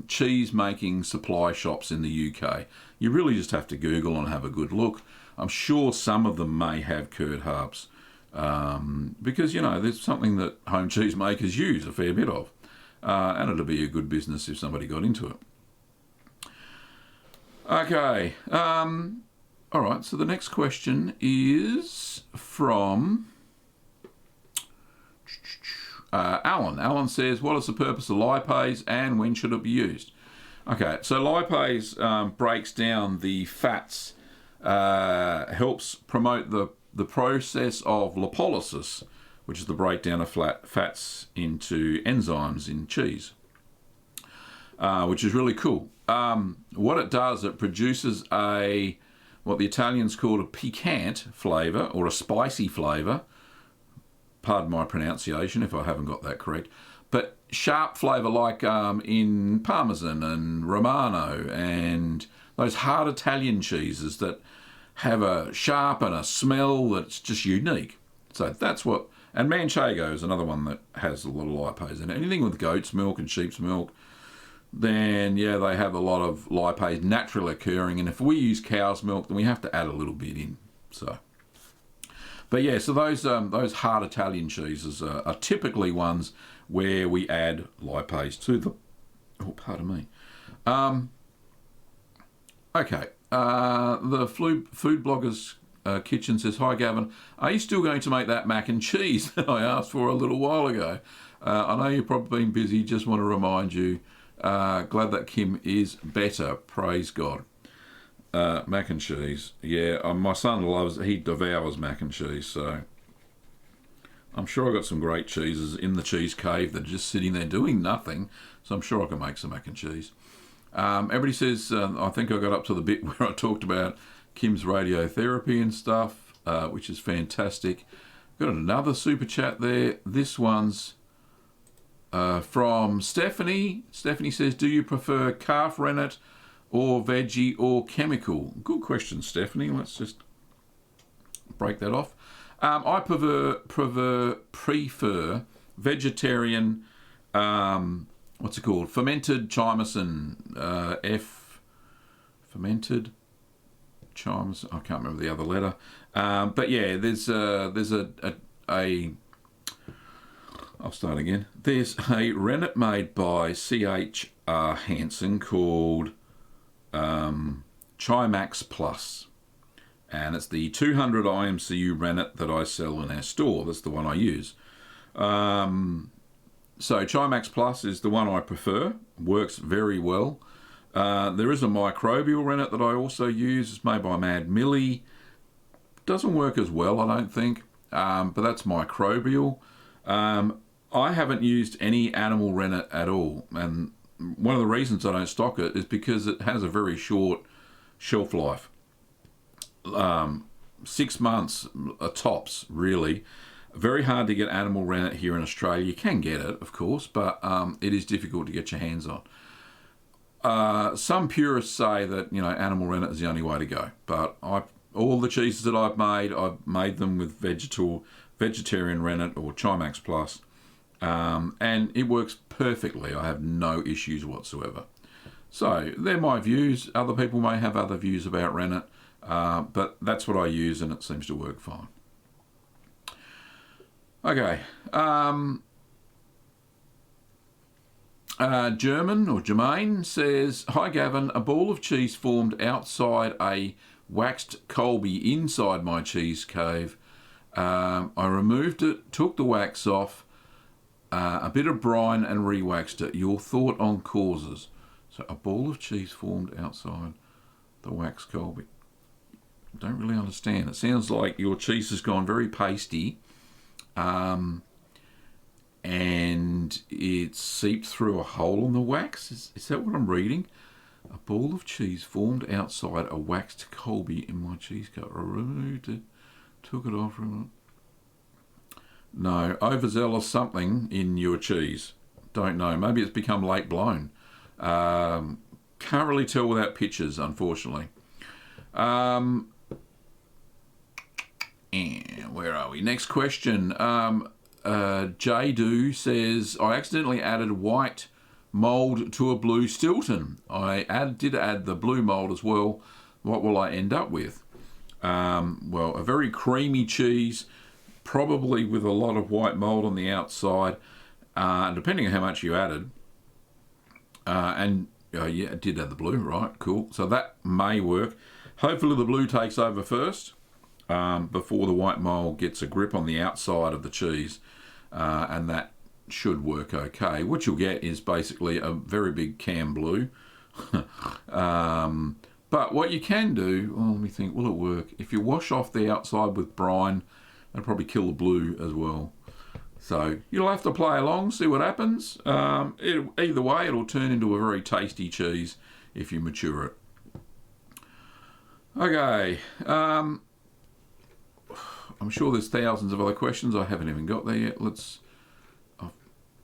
cheese making supply shops in the UK. You really just have to Google and have a good look. I'm sure some of them may have curd harps. Because, there's something that home cheese makers use a fair bit of. And it'd be a good business if somebody got into it. Okay. All right, so the next question is from Alan. Alan says, what is the purpose of lipase and when should it be used? Okay, so lipase breaks down the fats, helps promote the process of lipolysis, which is the breakdown of fats into enzymes in cheese, which is really cool. What it does, it produces what the Italians call a piquant flavour or a spicy flavour. Pardon my pronunciation if I haven't got that correct. But sharp flavour like in Parmesan and Romano and those hard Italian cheeses that have a sharp and a smell that's just unique. So that's what... And Manchego is another one that has a lot of lipase in it. Anything with goat's milk and sheep's milk, then, yeah, they have a lot of lipase naturally occurring. And if we use cow's milk, then we have to add a little bit in. So... But yeah, so those hard Italian cheeses are typically ones where we add lipase to them. Oh, pardon me. Okay. The food bloggers kitchen says, hi Gavin, are you still going to make that mac and cheese that I asked for a little while ago? I know you've probably been busy, just want to remind you, glad that Kim is better, praise God. Mac and cheese, yeah, my son he devours mac and cheese, so I'm sure I've got some great cheeses in the cheese cave that are just sitting there doing nothing, so I'm sure I can make some mac and cheese. Everybody says, I think I got up to the bit where I talked about Kim's radiotherapy and stuff, which is fantastic. Got another super chat there. This one's from Stephanie. Stephanie says, do you prefer calf rennet or veggie or chemical? Good question, Stephanie. Let's just break that off. I prefer vegetarian what's it called? Fermented Cheeseman, fermented Cheeseman. I can't remember the other letter. But yeah, there's a I'll start again. There's a Rennet made by CHR Hansen called Chimax Plus. And it's the 200 IMCU Rennet that I sell in our store. That's the one I use. So Chimax Plus is the one I prefer. Works very well. There is a microbial rennet that I also use. It's made by Mad Millie. Doesn't work as well, I don't think, but that's microbial. I haven't used any animal rennet at all, and one of the reasons I don't stock it is because it has a very short shelf life. 6 months tops, really. Very hard to get animal rennet here in Australia. You can get it, of course, but it is difficult to get your hands on. Some purists say that animal rennet is the only way to go, but all the cheeses that I've made them with vegetarian rennet or Chimax Plus, and it works perfectly. I have no issues whatsoever. So they're my views. Other people may have other views about rennet, but that's what I use, and it seems to work fine. Okay. Jermaine says, "Hi Gavin, a ball of cheese formed outside a waxed Colby inside my cheese cave. I removed it, took the wax off, a bit of brine and re-waxed it. Your thought on causes?" So a ball of cheese formed outside the waxed Colby. Don't really understand. It sounds like your cheese has gone very pasty, and it seeped through a hole in the wax. Is that what I'm reading? A ball of cheese formed outside a waxed Colby in my cheese cup. I removed it, took it off. No, overzealous something in your cheese. Don't know. Maybe it's become late blown. Can't really tell without pictures, unfortunately. And where are we? Next question. Jadu says, "I accidentally added white mould to a blue Stilton. I did add the blue mould as well. What will I end up with?" Well, a very creamy cheese, probably with a lot of white mould on the outside, depending on how much you added. Yeah, it did add the blue, right? Cool. So that may work. Hopefully the blue takes over first, before the white mould gets a grip on the outside of the cheese, and that should work okay. What you'll get is basically a very big cam blue. But what you can do, let me think, will it work? If you wash off the outside with brine, that'll probably kill the blue as well. So you'll have to play along, see what happens. Either way, it'll turn into a very tasty cheese if you mature it. Okay. I'm sure there's thousands of other questions. I haven't even got there yet.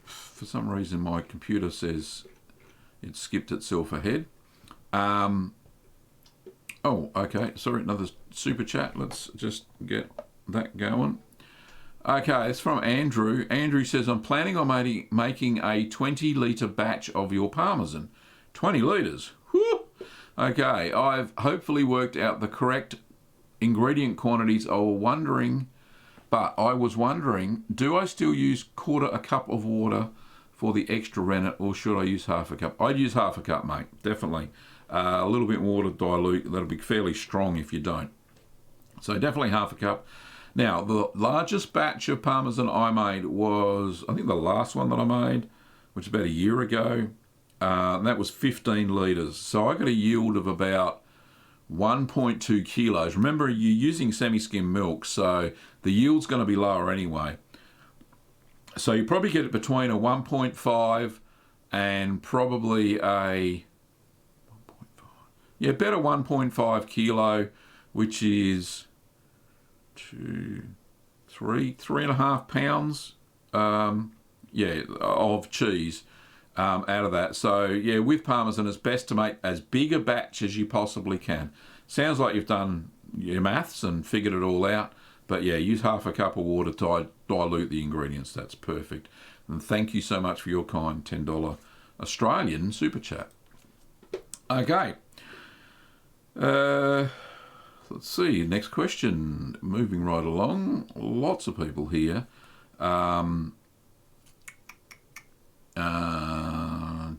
For some reason, my computer says it skipped itself ahead. Okay. Sorry, another super chat. Let's just get that going. Okay, it's from Andrew. Andrew says, "I'm planning on making a 20-litre batch of your Parmesan." 20 litres? Whew. Okay, I've hopefully worked out the correct ingredient quantities. I was wondering, do I still use quarter a cup of water for the extra rennet, or should I use half a cup? I'd use half a cup, mate, definitely. A little bit more to dilute. That'll be fairly strong if you don't. So definitely half a cup. Now, the largest batch of Parmesan I made was, I think the last one that I made, which was about a year ago, and that was 15 litres. So I got a yield of about 1.2 kilos. Remember, you're using semi-skim milk, so the yield's going to be lower anyway. So you probably get it between a 1.5 and probably a 1.5 kilo, which is 3.5 pounds, of cheese out of that. So yeah, with Parmesan, it's best to make as big a batch as you possibly can. Sounds like you've done your maths and figured it all out, but yeah, use half a cup of water to dilute the ingredients. That's perfect. And thank you so much for your kind $10 Australian super chat. Okay. Let's see. Next question. Moving right along. Lots of people here.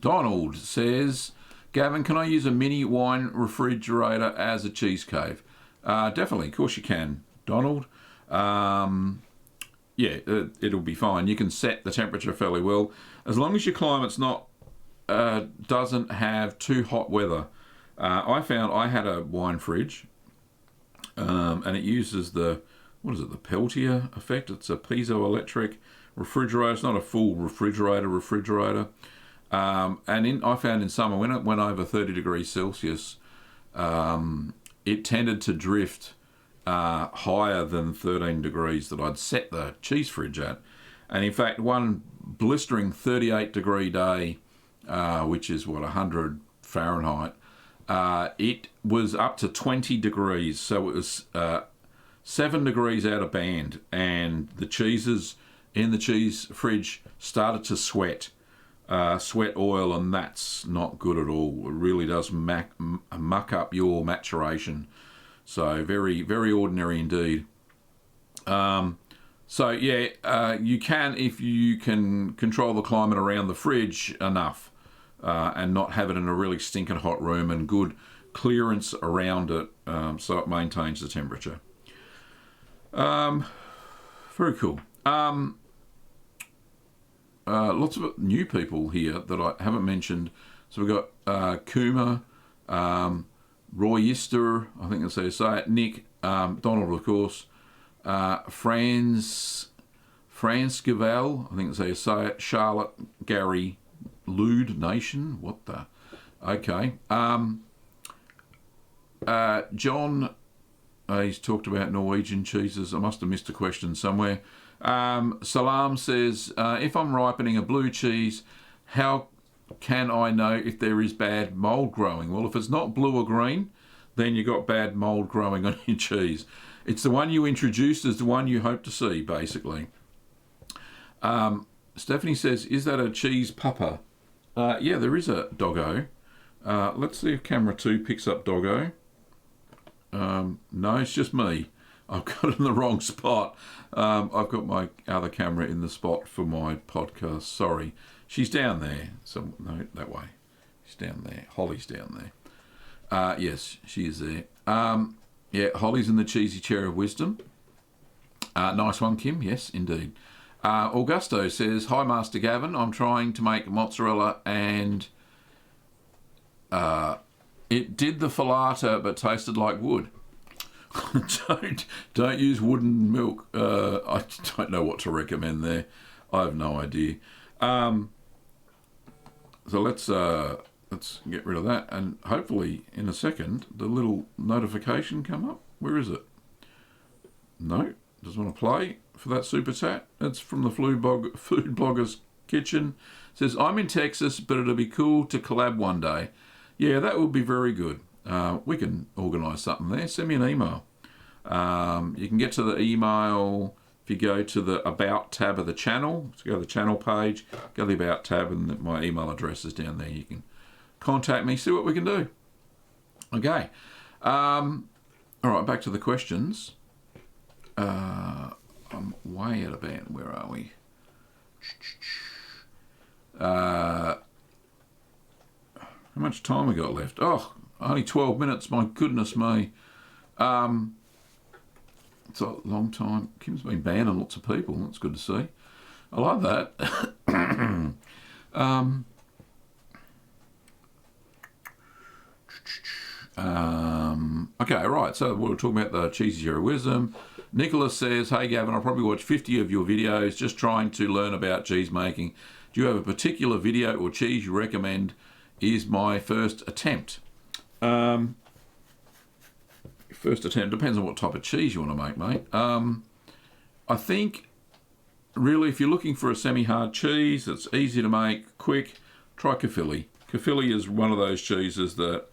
Donald says, Gavin, can I use a mini wine refrigerator as a cheese cave? Definitely. Of course you can, Donald. Yeah, it'll be fine. You can set the temperature fairly well. As long as your climate's not doesn't have too hot weather. I found I had a wine fridge, and it uses the Peltier effect. It's a piezoelectric refrigerator. It's not a full refrigerator. And I found in summer, when it went over 30 degrees Celsius, it tended to drift higher than 13 degrees that I'd set the cheese fridge at. And in fact, one blistering 38 degree day, which is 100 Fahrenheit, it was up to 20 degrees. So it was 7 degrees out of band, and the cheeses in the cheese fridge started to sweat oil, and that's not good at all. It really does muck up your maturation. So very, very ordinary indeed. So yeah, you can, if you can control the climate around the fridge enough, and not have it in a really stinking hot room, and good clearance around it, so it maintains the temperature. Very cool. Lots of new people here that I haven't mentioned. So we've got Kuma, Roy Yister, I think that's how you say it, Nick, Donald, of course, Franz Gavel, I think that's how you say it, Charlotte, Gary, Lude Nation, what the? Okay. John, he's talked about Norwegian cheeses. I must have missed a question somewhere. Salam says, if I'm ripening a blue cheese, how can I know if there is bad mould growing? Well, if it's not blue or green, then you've got bad mould growing on your cheese. It's the one you introduced as the one you hope to see, basically. Stephanie says, is that a cheese pupper? Yeah, there is a doggo. Let's see if camera 2 picks up doggo. No, it's just me. I've got it in the wrong spot. I've got my other camera in the spot for my podcast. Sorry. She's down there. So, no, that way. She's down there. Holly's down there. Yes, she is there. Yeah, Holly's in the cheesy chair of wisdom. Nice one, Kim. Yes, indeed. Augusto says, hi, Master Gavin. I'm trying to make mozzarella and it did the filata but tasted like wood. Don't use wooden milk. I don't know what to recommend there. I have no idea. So let's get rid of that, and hopefully in a second the little notification come up. Where is it? No, doesn't want to play for that super chat. It's from the Food Blogger's Kitchen. It says, I'm in Texas, but it'll be cool to collab one day. Yeah, that would be very good. We can organise something there. Send me an email. You can get to the email if you go to the About tab of the channel. So go to the channel page, go to the About tab, and my email address is down there. You can contact me, see what we can do. Okay. All right, back to the questions. I'm way out of band. Where are we? How much time we got left? Oh, only 12 minutes. My goodness me. It's a long time. Kim's been banning lots of people. That's good to see. I like that. Okay, right. So we're talking about the cheesy chair of wisdom. Nicholas says, hey, Gavin, I probably watched 50 of your videos just trying to learn about cheese making. Do you have a particular video or cheese you recommend is my first attempt? First attempt depends on what type of cheese you want to make, mate. I think really if you're looking for a semi-hard cheese that's easy to make, quick, try Caerphilly. Caerphilly is one of those cheeses that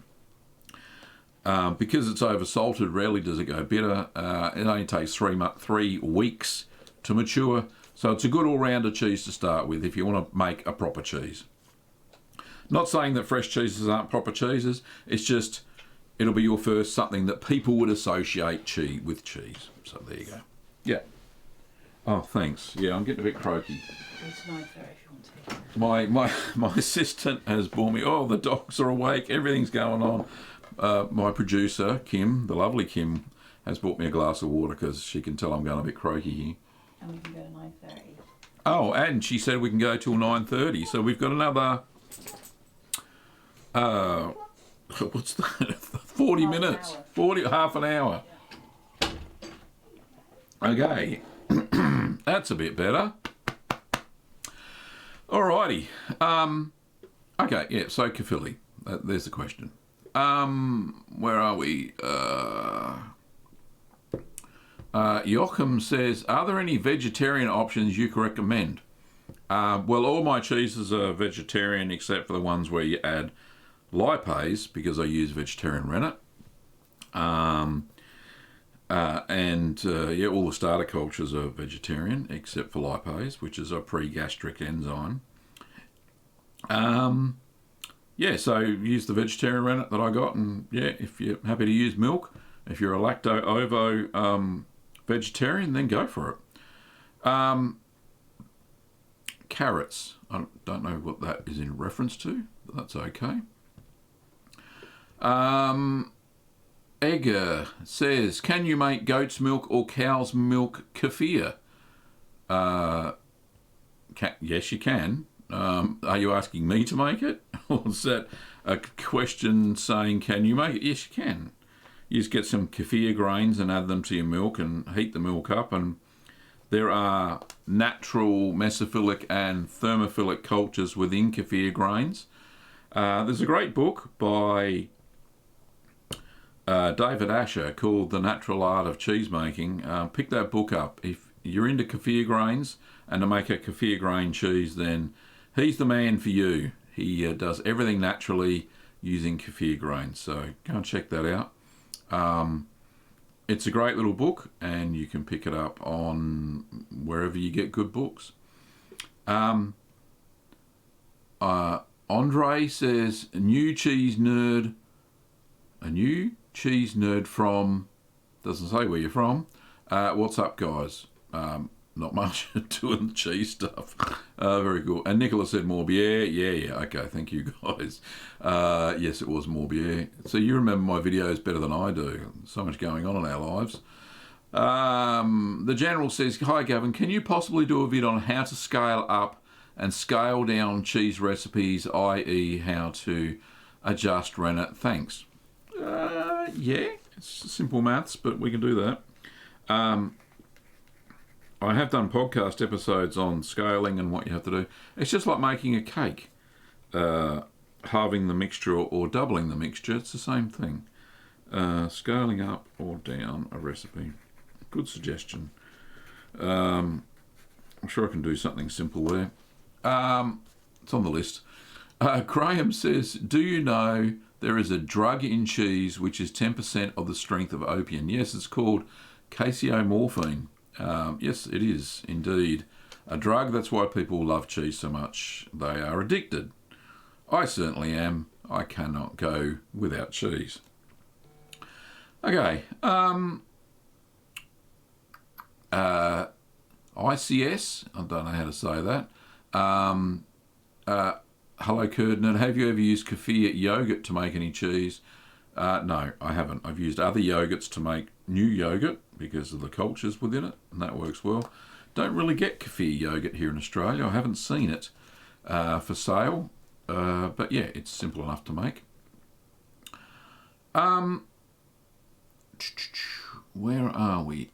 because it's over salted, rarely does it go bitter. It only takes 3 weeks to mature, so it's a good all-rounder cheese to start with if you want to make a proper cheese. Not saying that fresh cheeses aren't proper cheeses. It's just it'll be your first something that people would associate cheese with cheese. So there you go. Yeah. Oh, thanks. Yeah, I'm getting a bit croaky. It's 9:30 if you want to. My assistant has brought me. Oh, the dogs are awake. Everything's going on. My producer Kim, the lovely Kim, has brought me a glass of water because she can tell I'm going a bit croaky here. And we can go to 9:30. Oh, and she said we can go till 9:30. So we've got another. What's that? 40 minutes. 40, half an hour. Yeah. Okay. That's a bit better. Alrighty. Okay, yeah, so kefili. There's the question. Where are we? Joachim says, are there any vegetarian options you can recommend? Well, all my cheeses are vegetarian except for the ones where you add lipase, because I use vegetarian rennet. Yeah, all the starter cultures are vegetarian except for lipase, which is a pre-gastric enzyme. Yeah, so use the vegetarian rennet that I got, and yeah, if you're happy to use milk, if you're a lacto-ovo vegetarian, then go for it. Carrots, I don't know what that is in reference to, but that's okay. Egger says, can you make goat's milk or cow's milk kefir? Yes, you can. Are you asking me to make it? Or is that a question saying, can you make it? Yes, you can. You just get some kefir grains and add them to your milk and heat the milk up. And there are natural mesophilic and thermophilic cultures within kefir grains. There's a great book by David Asher called The Natural Art of Cheesemaking. Pick that book up. If you're into kefir grains and to make a kefir grain cheese, then he's the man for you. He does everything naturally using kefir grains. So go and check that out. It's a great little book, and you can pick it up on wherever you get good books. Andre says, a new cheese nerd from, doesn't say where you're from. What's up, guys? Not much doing the cheese stuff. Very cool. And Nicholas said Morbier. Yeah. Okay, thank you, guys. Yes, it was Morbier. So you remember my videos better than I do. So much going on in our lives. The General says, hi, Gavin. Can you possibly do a vid on how to scale up and scale down cheese recipes, i.e. how to adjust rennet? Thanks. Yeah, it's simple maths, but we can do that. I have done podcast episodes on scaling and what you have to do. It's just like making a cake. Halving the mixture or doubling the mixture, it's the same thing. Scaling up or down a recipe. Good suggestion. I'm sure I can do something simple there. It's on the list. Graham says, do you know there is a drug in cheese which is 10% of the strength of opium? Yes, it's called casomorphine. Yes, it is indeed a drug. That's why people love cheese so much. They are addicted. I certainly am. I cannot go without cheese. Okay. ICS, I don't know how to say that. Hello, Curdnett. Have you ever used kefir yogurt to make any cheese? No, I haven't. I've used other yogurts to make new yogurt because of the cultures within it, and that works well. Don't really get kefir yogurt here in Australia. I haven't seen it for sale, but yeah, it's simple enough to make. Where are we?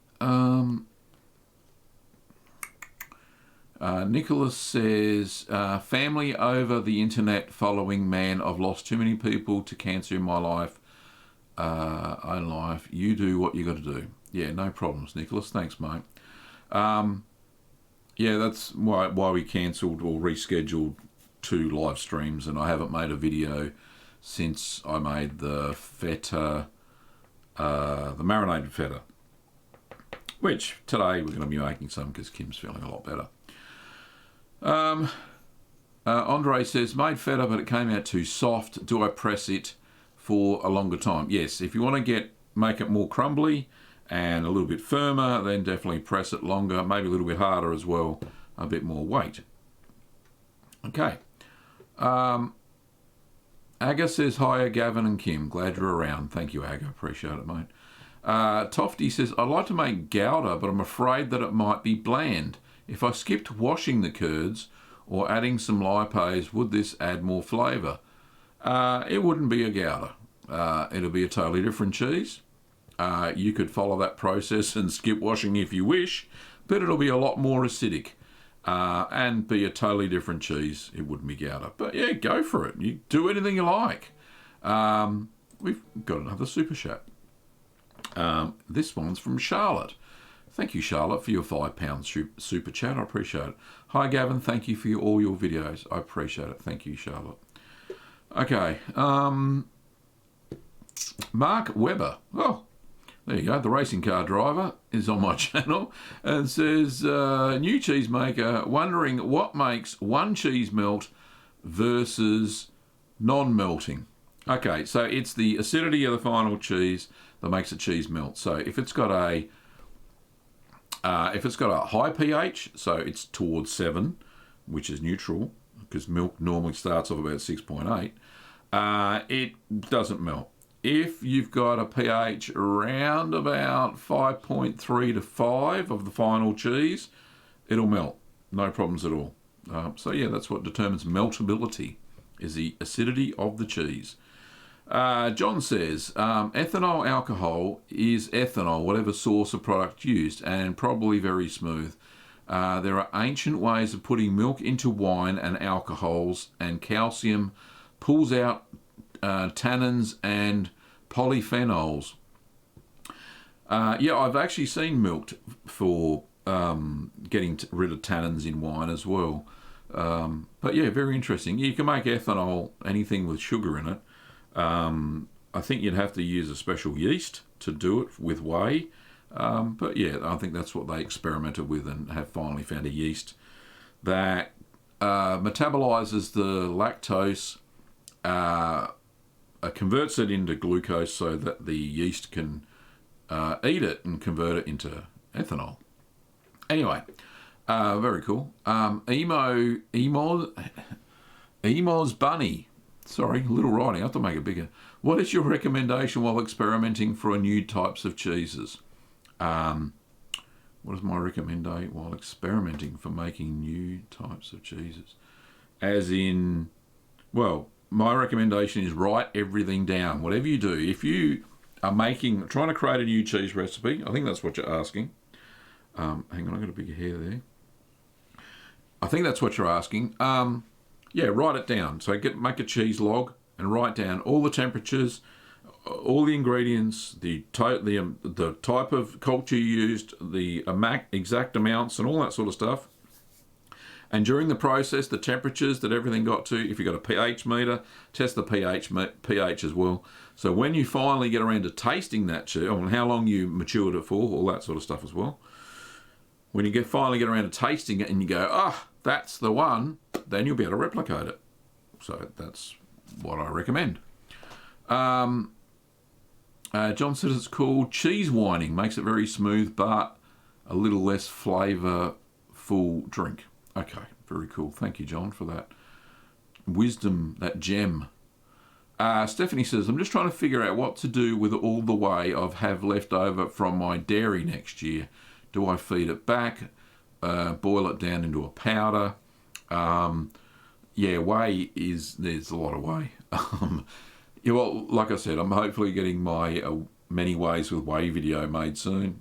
Nicholas says, family over the internet following man. I've lost too many people to cancer in my life. Own life. You do what you got to do. Yeah, no problems, Nicholas. Thanks, mate. Yeah, that's why we cancelled or rescheduled 2 live streams, and I haven't made a video since I made the feta, the marinated feta, which today we're going to be making some because Kim's feeling a lot better. Andre says, made feta, but it came out too soft. Do I press it for a longer time? Yes, if you want to make it more crumbly and a little bit firmer, then definitely press it longer, maybe a little bit harder as well, a bit more weight. Okay. Aga says, hiya, Gavin and Kim. Glad you're around. Thank you, Aga. Appreciate it, mate. Tofty says, I'd like to make gouda, but I'm afraid that it might be bland. If I skipped washing the curds or adding some lipase, would this add more flavour? It wouldn't be a gouda. It'll be a totally different cheese. You could follow that process and skip washing if you wish, but it'll be a lot more acidic and be a totally different cheese. It wouldn't be gouda. But yeah, go for it. You do anything you like. We've got another super chat. This one's from Charlotte. Thank you, Charlotte, for your £5 super chat. I appreciate it. Hi, Gavin. Thank you for all your videos. I appreciate it. Thank you, Charlotte. Okay. Mark Webber. Oh, there you go. The racing car driver is on my channel and says, new cheesemaker, wondering what makes one cheese melt versus non-melting. Okay, so it's the acidity of the final cheese that makes a cheese melt. So if it's got a high pH, so it's towards 7, which is neutral, because milk normally starts off about 6.8, it doesn't melt. If you've got a pH around about 5.3 to 5 of the final cheese, it'll melt. No problems at all. So yeah, that's what determines meltability, is the acidity of the cheese. John says, ethanol alcohol is ethanol, whatever source of product used, and probably very smooth. There are ancient ways of putting milk into wine and alcohols, and calcium pulls out tannins and polyphenols. Yeah, I've actually seen milk for getting rid of tannins in wine as well. But yeah, very interesting. You can make ethanol, anything with sugar in it. I think you'd have to use a special yeast to do it with whey. But yeah, I think that's what they experimented with and have finally found a yeast that metabolizes the lactose, converts it into glucose so that the yeast can eat it and convert it into ethanol. Anyway, very cool. Emo's Bunny. Sorry, little writing. I have to make it bigger. What is your recommendation while experimenting for new types of cheeses? What is my recommendation while experimenting for making new types of cheeses? As in, well, my recommendation is write everything down. Whatever you do, if you are trying to create a new cheese recipe, I think that's what you're asking. Hang on, I've got a big hair there. I think that's what you're asking. Yeah, write it down. So make a cheese log and write down all the temperatures, all the ingredients, the type of culture you used, the exact amounts, and all that sort of stuff. And during the process, the temperatures that everything got to. If you've got a pH meter, test the pH as well. So when you finally get around to tasting that cheese, and how long you matured it for, all that sort of stuff as well. When you finally get around to tasting it and you go, that's the one, then you'll be able to replicate it. So that's what I recommend. John says it's called cheese whining. Makes it very smooth, but a little less flavourful drink. Okay, very cool. Thank you, John, for that wisdom, that gem. Stephanie says, I'm just trying to figure out what to do with all the whey I have left over from my dairy next year. Do I feed it back? Boil it down into a powder? Yeah, whey there's a lot of whey. Yeah, well, like I said, I'm hopefully getting my many ways with whey video made soon.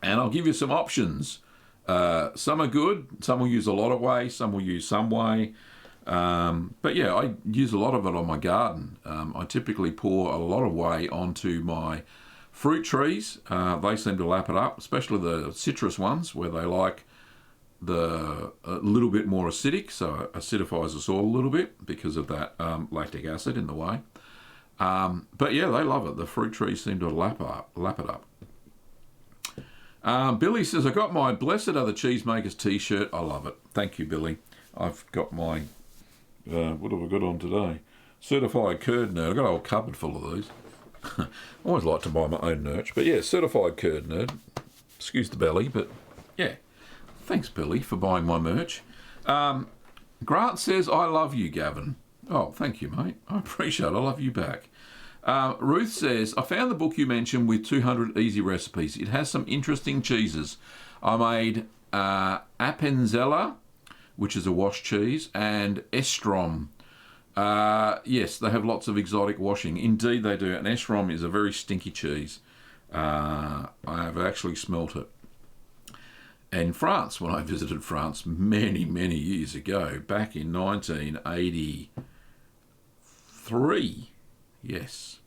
And I'll give you some options. Some are good. Some will use a lot of whey. Some will use some whey. But yeah, I use a lot of it on my garden. I typically pour a lot of whey onto my fruit trees. They seem to lap it up, especially the citrus ones where they like a little bit more acidic, so acidifies the soil a little bit because of that lactic acid in the whey. But yeah, they love it. The fruit trees seem to lap it up. Billy says, I got my Blessed Are the Cheesemakers t-shirt. I love it. Thank you, Billy. I've got my What have I got on today? Certified curd nerd. I've got a whole cupboard full of these. I always like to buy my own merch. But yeah, certified curd nerd. Excuse the belly, but yeah. Thanks, Billy, for buying my merch. Grant says, I love you, Gavin. Oh, thank you, mate. I appreciate it. I love you back. Ruth says, I found the book you mentioned with 200 easy recipes. It has some interesting cheeses. I made Appenzella, which is a washed cheese, and Estrom. Yes, they have lots of exotic washing. Indeed they do. And Estrom is a very stinky cheese. I have actually smelt it. In France, when I visited France many, many years ago, back in 1983. Yes.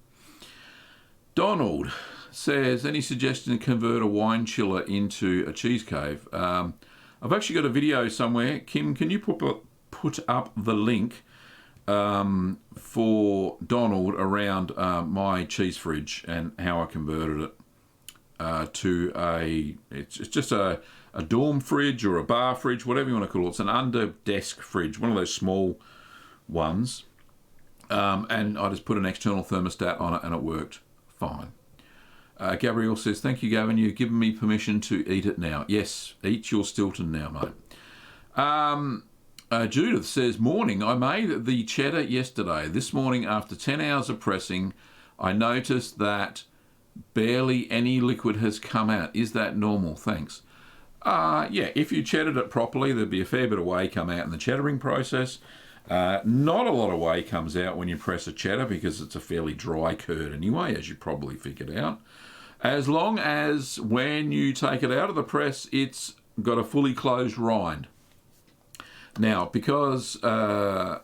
Donald says, any suggestion to convert a wine chiller into a cheese cave? I've actually got a video somewhere. Kim, can you put up the link for Donald around my cheese fridge and how I converted it to it's just a dorm fridge or a bar fridge, whatever you want to call it. It's an under-desk fridge, one of those small ones. And I just put an external thermostat on it and it worked fine. Gabrielle says, thank you, Gavin. You've given me permission to eat it now. Yes, eat your Stilton now, mate. Judith says, morning, I made the cheddar yesterday. This morning, after 10 hours of pressing, I noticed that barely any liquid has come out. Is that normal? Thanks. Yeah, if you cheddared it properly, there'd be a fair bit of whey come out in the cheddaring process. Not a lot of whey comes out when you press a cheddar because it's a fairly dry curd anyway, as you probably figured out. As long as when you take it out of the press, it's got a fully closed rind. Now, because a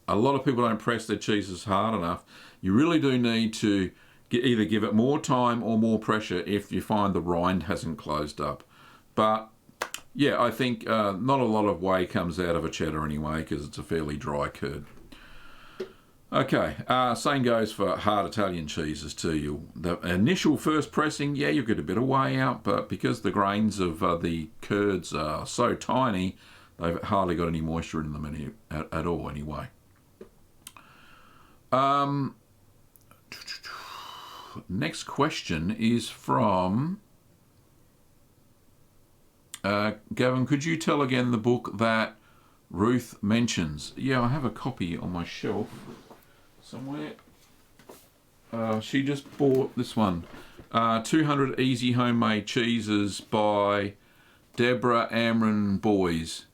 lot of people don't press their cheeses hard enough, you really do need to either give it more time or more pressure if you find the rind hasn't closed up. But yeah, I think not a lot of whey comes out of a cheddar anyway because it's a fairly dry curd. Okay, same goes for hard Italian cheeses too. The initial first pressing, yeah, you get a bit of whey out, but because the grains of the curds are so tiny, they've hardly got any moisture in them at all anyway. Next question is from Gavin. Could you tell again the book that Ruth mentions? Yeah, I have a copy on my shelf somewhere. She just bought this one, 200 Easy Homemade Cheeses by Deborah Amron Boys.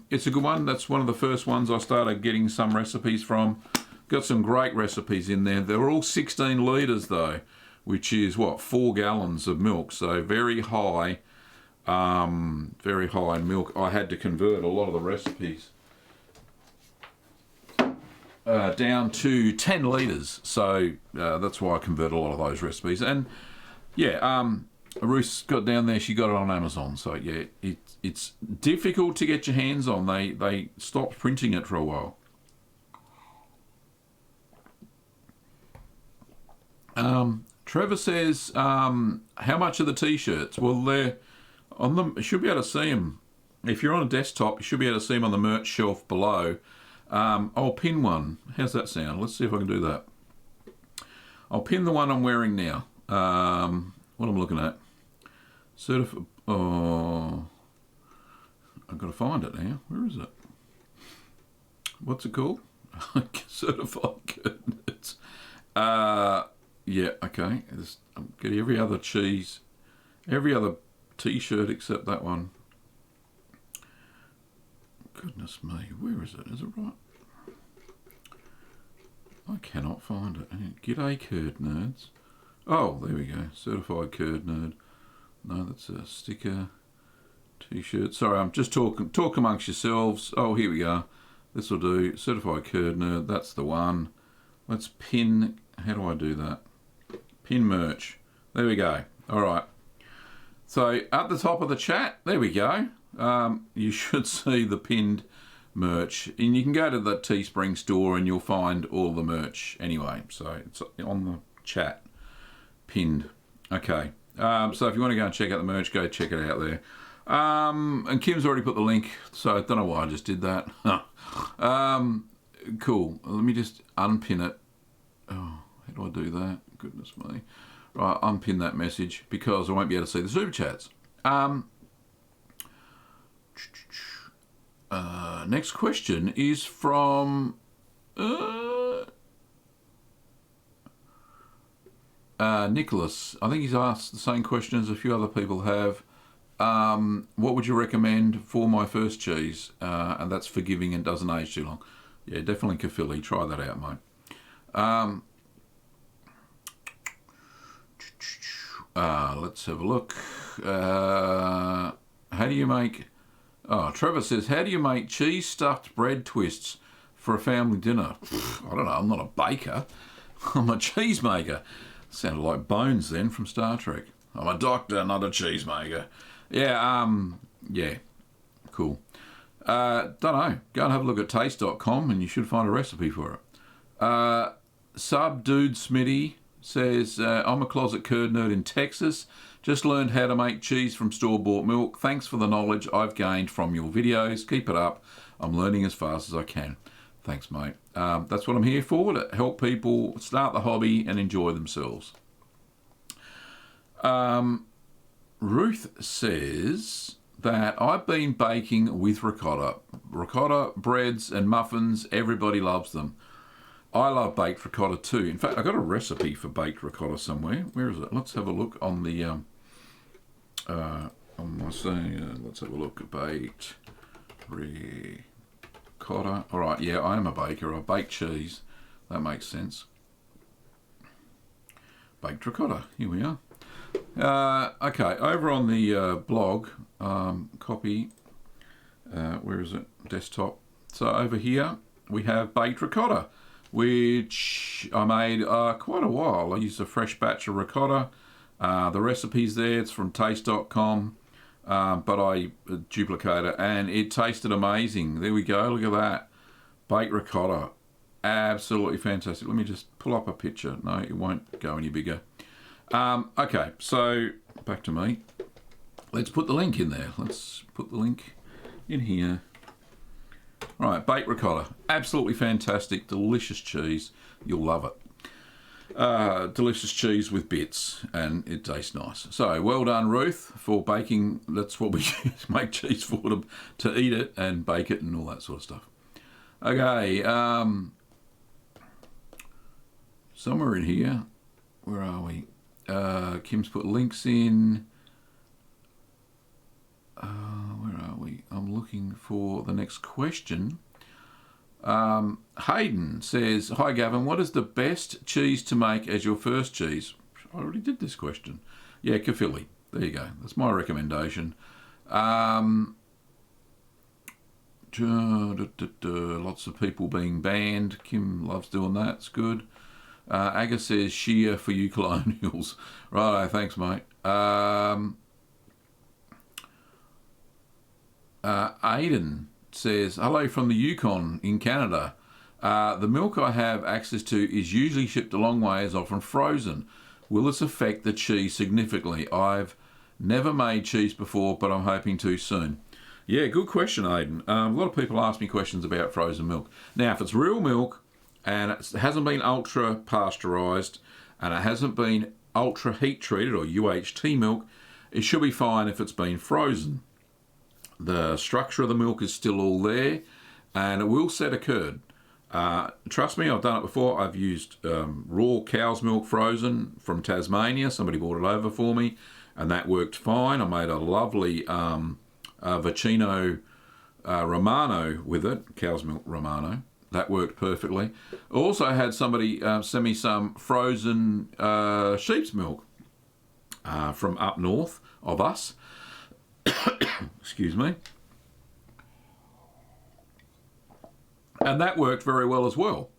It's a good one. That's one of the first ones I started getting some recipes from. Got some great recipes in there. They're all 16 litres though, which is what, 4 gallons of milk. So very high in milk. I had to convert a lot of the recipes down to 10 litres. So that's why I convert a lot of those recipes. And yeah, Ruth's got down there, she got it on Amazon. So yeah, it's difficult to get your hands on. They stopped printing it for a while. Trevor says, how much are the t-shirts? Well, they're on them. You should be able to see them. If you're on a desktop, you should be able to see them on the merch shelf below. I'll pin one. How's that sound? Let's see if I can do that. I'll pin the one I'm wearing now. What I'm looking at. Oh, I've got to find it now. Where is it? What's it called? Certified Goodness. Yeah, okay. I'm getting every other t-shirt except that one. Goodness me, where is it? Is it right? I cannot find it. G'day, curd nerds. Oh, there we go. Certified curd nerd. No, that's a sticker. T-shirt. Sorry, I'm just talk amongst yourselves. Oh, here we go. This will do. Certified curd nerd. That's the one. Let's pin. How do I do that? Pin merch. There we go. All right. So at the top of the chat, there we go. You should see the pinned merch, and you can go to the Teespring store and you'll find all the merch anyway. So it's on the chat, pinned. Okay. So if you want to go and check out the merch, go check it out there. And Kim's already put the link, so I don't know why I just did that. Cool. Let me just unpin it. Oh, how do I do that? Goodness me. Right, unpin that message because I won't be able to see the super chats. Next question is from Nicholas. I think he's asked the same question as a few other people have. What would you recommend for my first cheese? And that's forgiving and doesn't age too long. Yeah, definitely Caerphilly. Try that out, mate. Let's have a look. How do you make... Oh, Trevor says, how do you make cheese stuffed bread twists for a family dinner? I don't know. I'm not a baker. I'm a cheesemaker. Sounded like Bones then from Star Trek. I'm a doctor, not a cheesemaker. Yeah, yeah. Cool. Don't know. Go and have a look at taste.com and you should find a recipe for it. Subdude Smitty says, I'm a closet curd nerd in Texas. Just learned how to make cheese from store-bought milk. Thanks for the knowledge I've gained from your videos. Keep it up. I'm learning as fast as I can. Thanks, mate. That's what I'm here for, to help people start the hobby and enjoy themselves. Ruth says that I've been baking with ricotta. Ricotta, breads and muffins, everybody loves them. I love baked ricotta too. In fact, I got a recipe for baked ricotta somewhere. Where is it? Let's have a look on the on my thing. Let's have a look at baked ricotta. All right, yeah, I am a baker. I bake cheese. That makes sense. Baked ricotta. Here we are. Okay, over on the blog, copy. Where is it? Desktop. So over here we have baked ricotta, which I made quite a while. I used a fresh batch of ricotta. The recipe's there. It's from taste.com, but I duplicate it, and it tasted amazing. There we go. Look at that. Baked ricotta. Absolutely fantastic. Let me just pull up a picture. No, it won't go any bigger. Okay, so back to me. Let's put the link in there. Let's put the link in here. Right, baked ricotta. Absolutely fantastic, delicious cheese. You'll love it. Delicious cheese with bits, and it tastes nice. So, well done, Ruth, for baking. That's what we use, make cheese for them, to eat it and bake it and all that sort of stuff. Okay, somewhere in here, where are we? Kim's put links in. Where are we? I'm looking for the next question. Hayden says, hi Gavin, what is the best cheese to make as your first cheese? I already did this question. Yeah, Caerphilly. There you go. That's my recommendation. Lots of people being banned. Kim loves doing that. It's good. Aga says, sheer for you colonials. Righto, thanks, mate. Aidan says, hello from the Yukon in Canada. The milk I have access to is usually shipped a long way, is often frozen. Will this affect the cheese significantly? I've never made cheese before, but I'm hoping to soon. Yeah, good question, Aidan. A lot of people ask me questions about frozen milk. Now, if it's real milk and it hasn't been ultra pasteurised and it hasn't been ultra heat treated or UHT milk, it should be fine if it's been frozen. The structure of the milk is still all there, and it will set a curd. Trust me, I've done it before. I've used raw cow's milk frozen from Tasmania. Somebody brought it over for me, and that worked fine. I made a lovely Vicino Romano with it, cow's milk Romano. That worked perfectly. Also had somebody send me some frozen sheep's milk from up north of us. Excuse me. And that worked very well as well.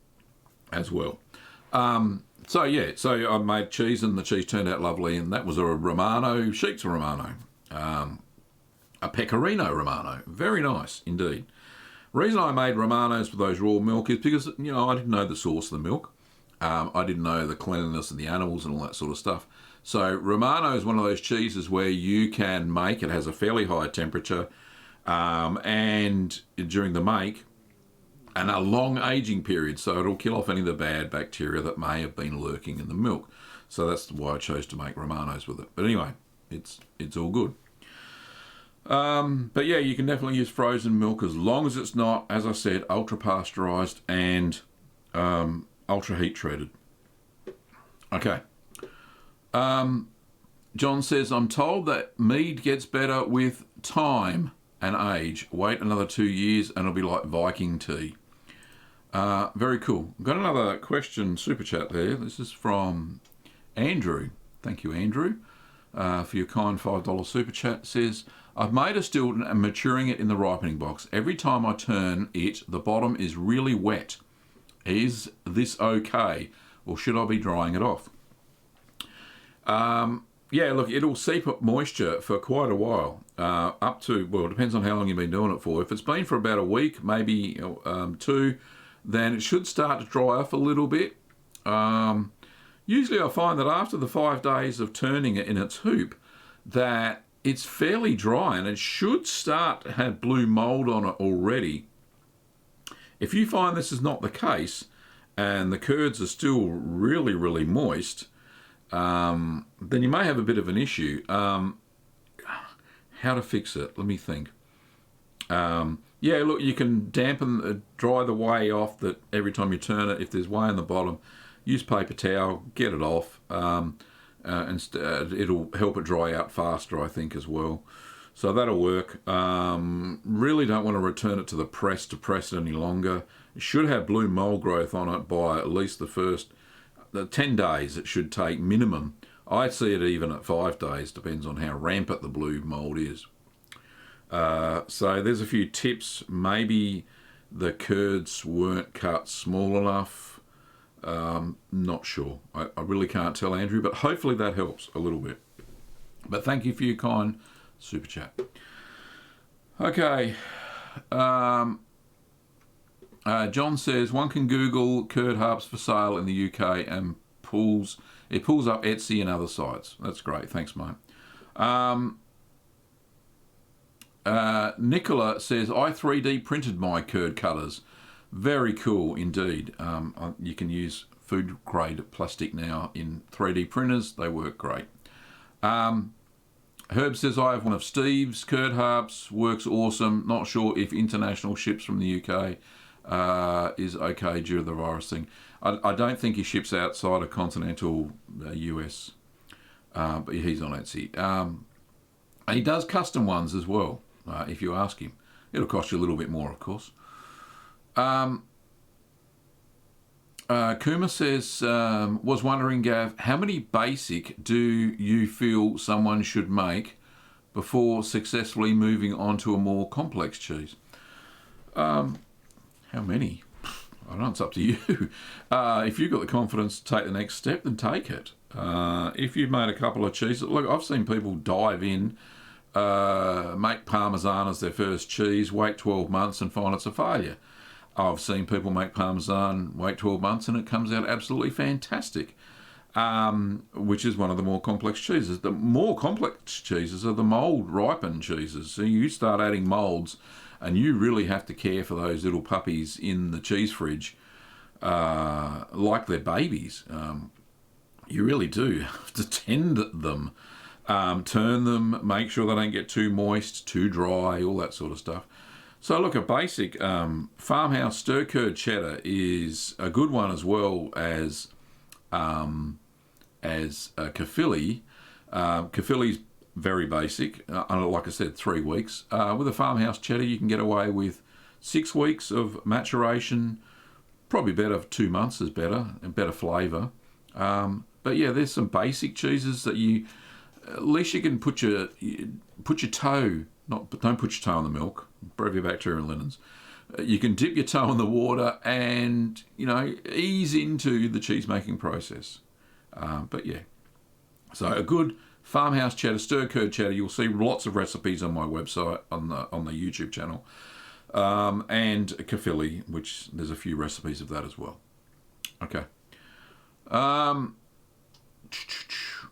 So yeah, so I made cheese and the cheese turned out lovely, and that was a Romano, sheep's Romano. A Pecorino Romano. Very nice indeed. Reason I made Romanos with those raw milk is because, I didn't know the source of the milk. I didn't know the cleanliness of the animals and all that sort of stuff. So Romano is one of those cheeses where you can make, it has a fairly high temperature, and during the make, and a long aging period, so it'll kill off any of the bad bacteria that may have been lurking in the milk. So that's why I chose to make Romanos with it. But anyway, it's all good. But yeah, you can definitely use frozen milk as long as it's not, as I said, ultra pasteurized and ultra heat treated. Okay. John says, I'm told that mead gets better with time and age. Wait another 2 years and it'll be like Viking tea. Very cool. Got another question, super chat there. This is from Andrew. Thank you, Andrew, for your kind $5 super chat. Says, I've made a Stilton and maturing it in the ripening box. Every time I turn it, the bottom is really wet. Is this okay, or should I be drying it off? Yeah, look, it'll seep up moisture for quite a while, up to, well, it depends on how long you've been doing it for. If it's been for about a week, maybe 2, then it should start to dry off a little bit. Usually I find that after the 5 days of turning it in its hoop, that it's fairly dry and it should start to have blue mould on it already. If you find this is not the case, and the curds are still really, really moist, then you may have a bit of an issue. How to fix it? Let me think. Yeah, look, you can dampen, dry the whey off that every time you turn it. If there's whey in the bottom, use paper towel, get it off, and it'll help it dry out faster, I think, as well. So that'll work. Really don't want to return it to the press to press it any longer. It should have blue mold growth on it by at least the 10 days it should take minimum. I see it even at 5 days, depends on how rampant the blue mold is. So there's a few tips. Maybe the curds weren't cut small enough. Not sure. I really can't tell, Andrew, but hopefully that helps a little bit. But thank you for your kind super chat. Okay. John says, one can Google curd harps for sale in the UK and it pulls up Etsy and other sites. That's great. Thanks, mate. Nicola says, I 3D printed my curd cutters. Very cool indeed. You can use food grade plastic now in 3D printers. They work great. Herb says, I have one of Steve's curd harps. Works awesome. Not sure if international ships from the UK is okay due to the virus thing. I don't think he ships outside of continental US, but he's on Etsy. And he does custom ones as well, if you ask him. It'll cost you a little bit more, of course. Kuma says, was wondering, Gav, how many basic do you feel someone should make before successfully moving on to a more complex cheese? How many? I don't know, it's up to you. If you've got the confidence to take the next step, then take it. If you've made a couple of cheeses, look, I've seen people dive in, make Parmesan as their first cheese, wait 12 months and find it's a failure. I've seen people make Parmesan, wait 12 months and it comes out absolutely fantastic, which is one of the more complex cheeses. The more complex cheeses are the mould ripened cheeses. So you start adding moulds and you really have to care for those little puppies in the cheese fridge like they're babies. You really do have to tend them, turn them, make sure they don't get too moist, too dry, all that sort of stuff. So look, a basic farmhouse stir curd cheddar is a good one, as well as Caerphilly. Caerphilly's very basic. Like I said, 3 weeks. With a farmhouse cheddar, you can get away with 6 weeks of maturation. Probably better, 2 months is better, and better flavour. But yeah, there's some basic cheeses that at least you can put your toe. Don't put your toe in the milk. Brevibacteria and linens. You can dip your toe in the water and, ease into the cheese making process. But yeah, so a good farmhouse cheddar, stir curd cheddar. You'll see lots of recipes on my website, on the YouTube channel, and Caerphilly, which there's a few recipes of that as well. Okay.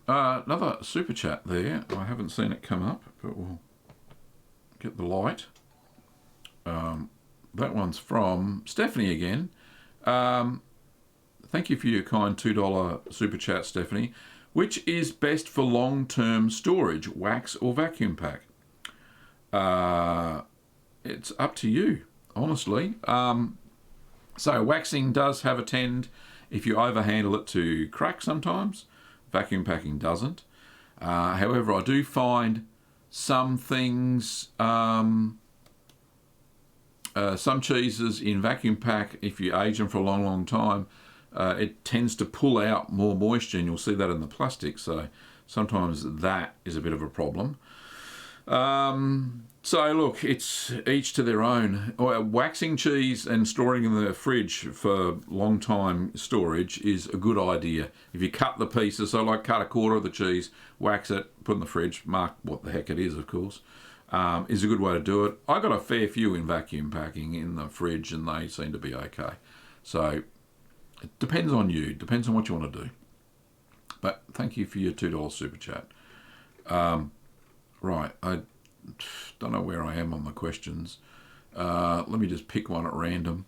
Another super chat there. I haven't seen it come up, but we'll get the light. That one's from Stephanie again. Thank you for your kind $2 super chat, Stephanie. Which is best for long-term storage, wax or vacuum pack? It's up to you, honestly. So waxing does have a tend, if you overhandle it, to crack sometimes. Vacuum packing doesn't. However, I do find some things, some cheeses in vacuum pack, if you age them for a long, long time, it tends to pull out more moisture, and you'll see that in the plastic. So sometimes that is a bit of a problem. So look, it's each to their own. Waxing cheese and storing in the fridge for long time storage is a good idea. If you cut the pieces, so like cut a quarter of the cheese, wax it, put it in the fridge, mark what the heck it is, of course, is a good way to do it. I got a fair few in vacuum packing in the fridge, and they seem to be okay. So it depends on you, depends on what you want to do. But thank you for your $2 super chat. Right, I don't know where I am on the questions. Let me just pick one at random.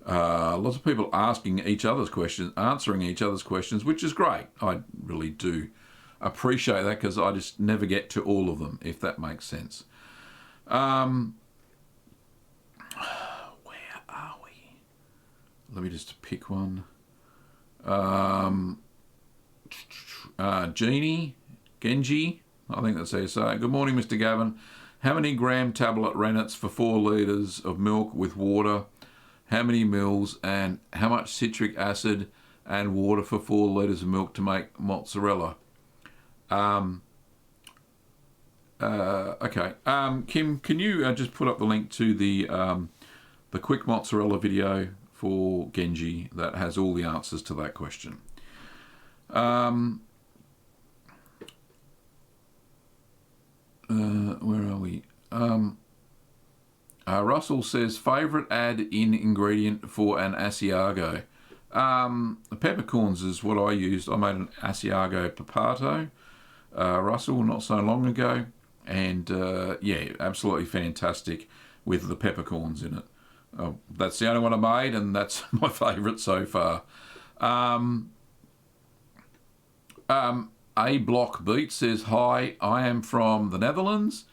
Lots of people asking each other's questions, answering each other's questions, which is great. I really do appreciate that, because I just never get to all of them, if that makes sense. Where are we? Let me just pick one. Genji, I think that's how you say it. Good morning, Mr. Gavin. How many gram tablet Rennets for 4 litres of milk with water? How many mils, and how much citric acid and water for 4 litres of milk to make mozzarella? Okay. Kim, can you just put up the link to the quick mozzarella video for Genji that has all the answers to that question? Where are we? Russell says, favourite add-in ingredient for an Asiago? Peppercorns is what I used. I made an Asiago papato, Russell, not so long ago. And, yeah, absolutely fantastic with the peppercorns in it. That's the only one I made, and that's my favourite so far. A Block Beat says, hi, I am from the Netherlands.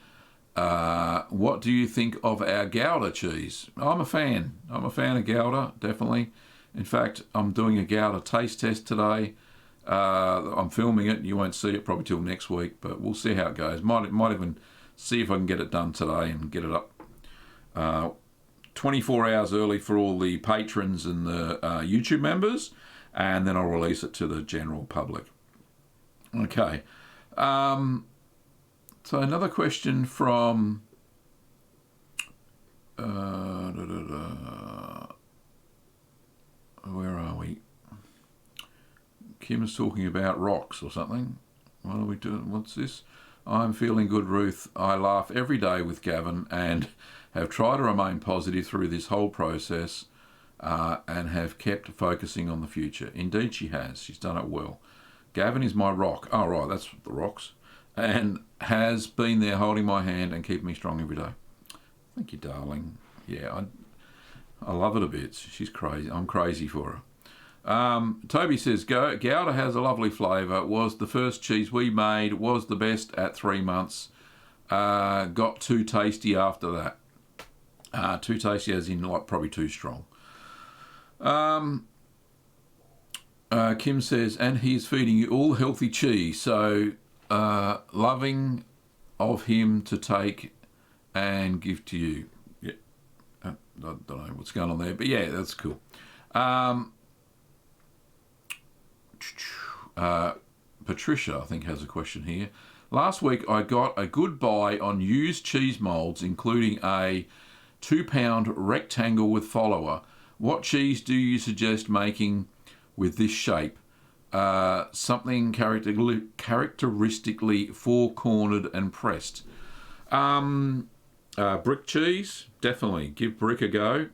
What do you think of our Gouda cheese? I'm a fan. I'm a fan of Gouda, definitely. In fact, I'm doing a Gouda taste test today. I'm filming it. You won't see it probably till next week, but we'll see how it goes. Might even see if I can get it done today and get it up 24 hours early for all the patrons and the YouTube members, and then I'll release it to the general public. Okay. So another question from where are we? Kim is talking about rocks or something. What are we doing? What's this? I'm feeling good, Ruth. I laugh every day with Gavin and have tried to remain positive through this whole process, and have kept focusing on the future. Indeed she has. She's done it well. Gavin is my rock. Oh, right, that's the rocks. And has been there holding my hand and keeping me strong every day. Thank you, darling. Yeah, I love it a bit. She's crazy. I'm crazy for her. Toby says, Gouda has a lovely flavour. Was the first cheese we made. Was the best at 3 months. Got too tasty after that. Too tasty as in like probably too strong. Kim says, and he's feeding you all healthy cheese. So loving of him to take and give to you. Yeah, I don't know what's going on there, but yeah, that's cool. Patricia, I think, has a question here. Last week I got a good buy on used cheese moulds, including a 2-pound rectangle with follower. What cheese do you suggest making with this shape? Something characteristically four-cornered and pressed. Brick cheese, definitely. Give brick a go.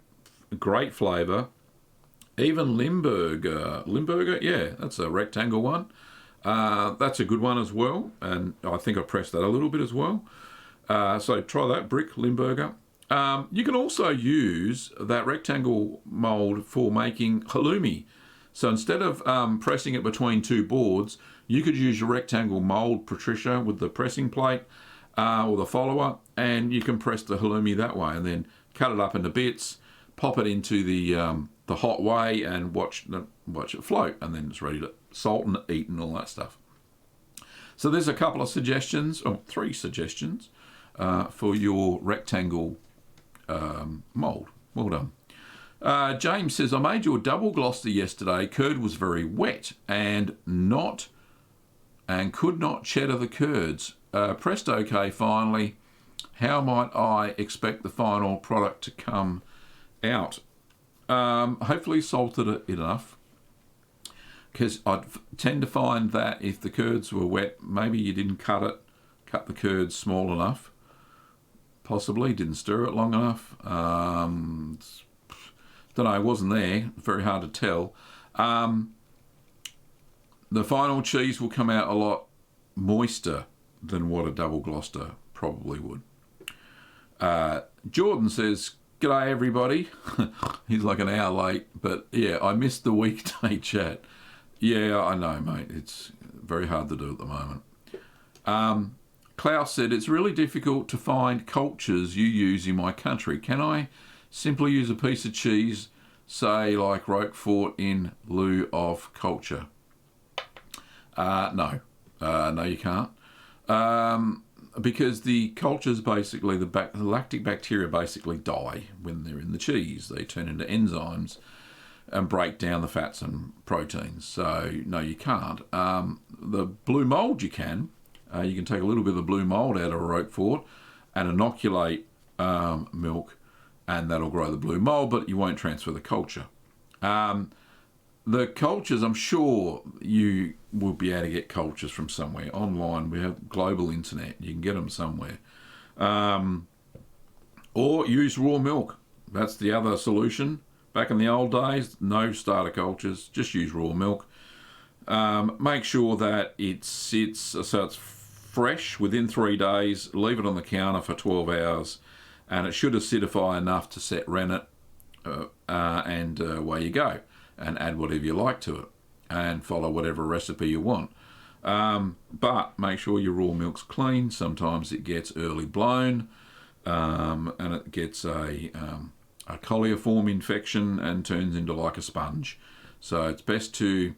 Great flavour. Even Limburger, yeah, that's a rectangle one. That's a good one as well, and I think I pressed that a little bit as well. So try that, brick, Limburger. You can also use that rectangle mould for making halloumi. So instead of pressing it between two boards, you could use your rectangle mould, Patricia, with the pressing plate or the follower, and you can press the halloumi that way, and then cut it up into bits, pop it into the hot way, and watch it float, and then it's ready to salt and eat and all that stuff. So there's a couple of suggestions, or 3 suggestions, for your rectangle mould. Well done. James says, I made your double Gloucester yesterday. Curd was very wet and could not cheddar the curds. Pressed OK finally. How might I expect the final product to come out? Hopefully salted it enough, because I tend to find that if the curds were wet, maybe you didn't cut the curds small enough. Possibly didn't stir it long enough. Don't know, it wasn't there. Very hard to tell. The final cheese will come out a lot moister than what a double Gloucester probably would. Jordan says, g'day everybody. He's like an hour late, but yeah, I missed the weekday chat. Yeah, I know, mate. It's very hard to do at the moment. Klaus said, it's really difficult to find cultures you use in my country. Can I simply use a piece of cheese, say like Roquefort, in lieu of culture? No, you can't. Because the cultures basically, the lactic bacteria basically die when they're in the cheese. They turn into enzymes and break down the fats and proteins. So, no, you can't. The blue mould you can. You can take a little bit of the blue mould out of a Roquefort and inoculate milk, and that'll grow the blue mould, but you won't transfer the culture. The cultures, I'm sure you will be able to get cultures from somewhere online. We have global internet. You can get them somewhere. Or use raw milk. That's the other solution. Back in the old days, no starter cultures, just use raw milk. Make sure that it sits so it's fresh within 3 days. Leave it on the counter for 12 hours, and it should acidify enough to set rennet, and away you go. And add whatever you like to it, and follow whatever recipe you want. But make sure your raw milk's clean. Sometimes it gets early blown, and it gets a coliform infection and turns into like a sponge. So it's best to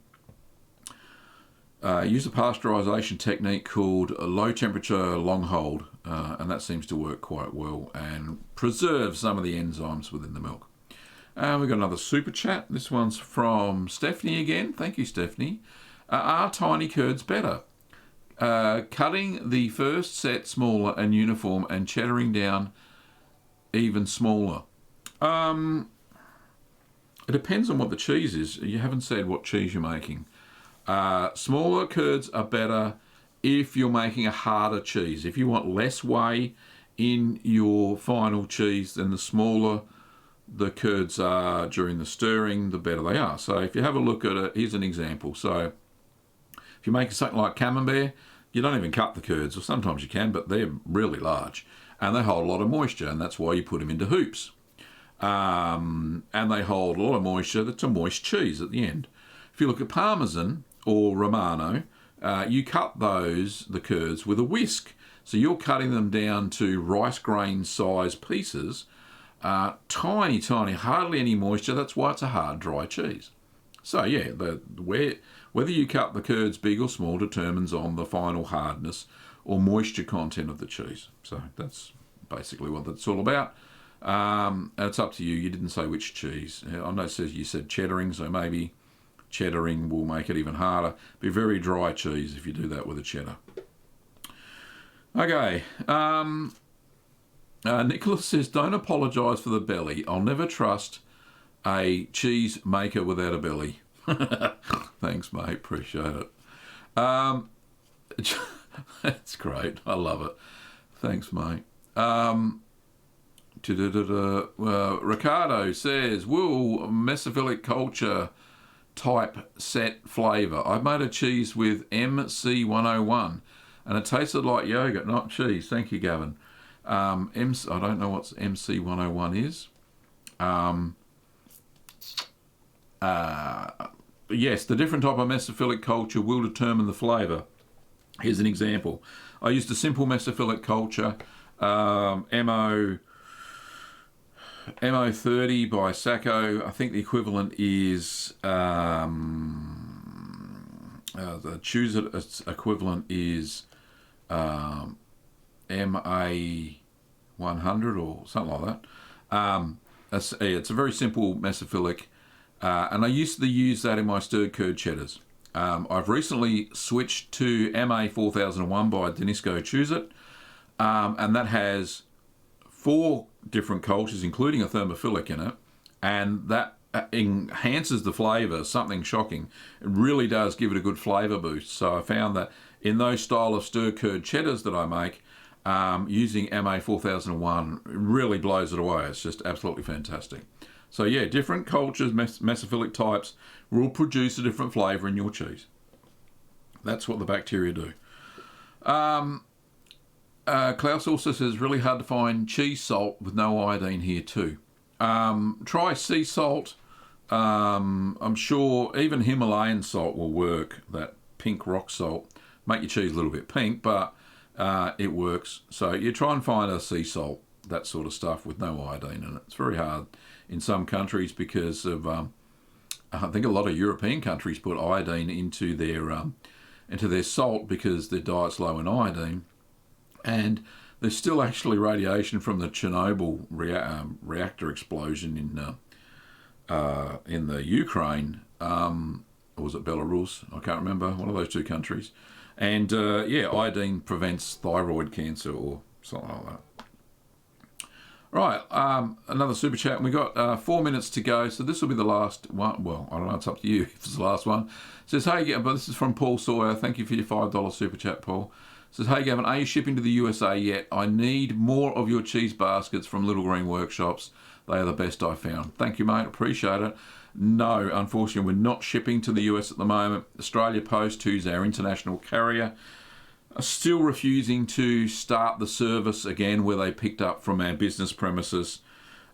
use a pasteurisation technique called a low temperature long hold, and that seems to work quite well and preserve some of the enzymes within the milk. We've got another super chat. This one's from Stephanie again. Thank you, Stephanie. Are tiny curds better? Cutting the first set smaller and uniform and cheddaring down even smaller. It depends on what the cheese is. You haven't said what cheese you're making. Smaller curds are better if you're making a harder cheese. If you want less whey in your final cheese, then the smaller the curds are during the stirring, the better they are. So if you have a look at it, here's an example. So if you're making something like camembert, you don't even cut the curds, or sometimes you can, but they're really large and they hold a lot of moisture, and that's why you put them into hoops. And they hold a lot of moisture. That's a moist cheese at the end. If you look at Parmesan or Romano, you cut the curds with a whisk. So you're cutting them down to rice grain size pieces. Tiny, hardly any moisture. That's why it's a hard, dry cheese. So yeah, whether you cut the curds big or small determines on the final hardness or moisture content of the cheese. So that's basically what that's all about. And it's up to you. You didn't say which cheese. I know it says you said cheddaring, so maybe cheddaring will make it even harder. Be very dry cheese if you do that with a cheddar. Okay. Nicholas says, don't apologise for the belly. I'll never trust a cheese maker without a belly. Thanks, mate. Appreciate it. That's great. I love it. Thanks, mate. Ricardo says, will mesophilic culture type set flavour. I made a cheese with MC101 and it tasted like yogurt, not cheese. Thank you, Gavin. I don't know what MC101 is. Yes, the different type of mesophilic culture will determine the flavour. Here's an example. I used a simple mesophilic culture, MO30 by Sacco. I think the equivalent is the choose it equivalent is MA100 or something like that. It's a very simple mesophilic, and I used to use that in my stirred curd cheddars. I've recently switched to MA4001 by Danisco Choose It, and that has 4 different cultures, including a thermophilic in it, and that enhances the flavour, something shocking. It really does give it a good flavour boost. So I found that in those style of stir curd cheddars that I make, using MA4001 really blows it away. It's just absolutely fantastic. So yeah, different cultures, mesophilic types, will produce a different flavour in your cheese. That's what the bacteria do. Klaus also says, really hard to find cheese salt with no iodine here too. Try sea salt. I'm sure even Himalayan salt will work, that pink rock salt. Make your cheese a little bit pink, but it works. So you try and find a sea salt, that sort of stuff with no iodine in it. It's very hard in some countries because of, I think a lot of European countries put iodine into their salt because their diet's low in iodine. And there's still actually radiation from the Chernobyl reactor explosion in the Ukraine, or was it Belarus? I can't remember, one of those 2 countries. And yeah, iodine prevents thyroid cancer or something like that. Right, another super chat. And we got 4 minutes to go, so this will be the last one. Well, I don't know, it's up to you if it's the last one. It says, hey, but this is from Paul Sawyer. Thank you for your $5 super chat, Paul. It says, hey, Gavin, are you shipping to the USA yet? I need more of your cheese baskets from Little Green Workshops. They are the best I've found. Thank you, mate. Appreciate it. No, unfortunately, we're not shipping to the US at the moment. Australia Post, who's our international carrier, are still refusing to start the service again where they picked up from our business premises,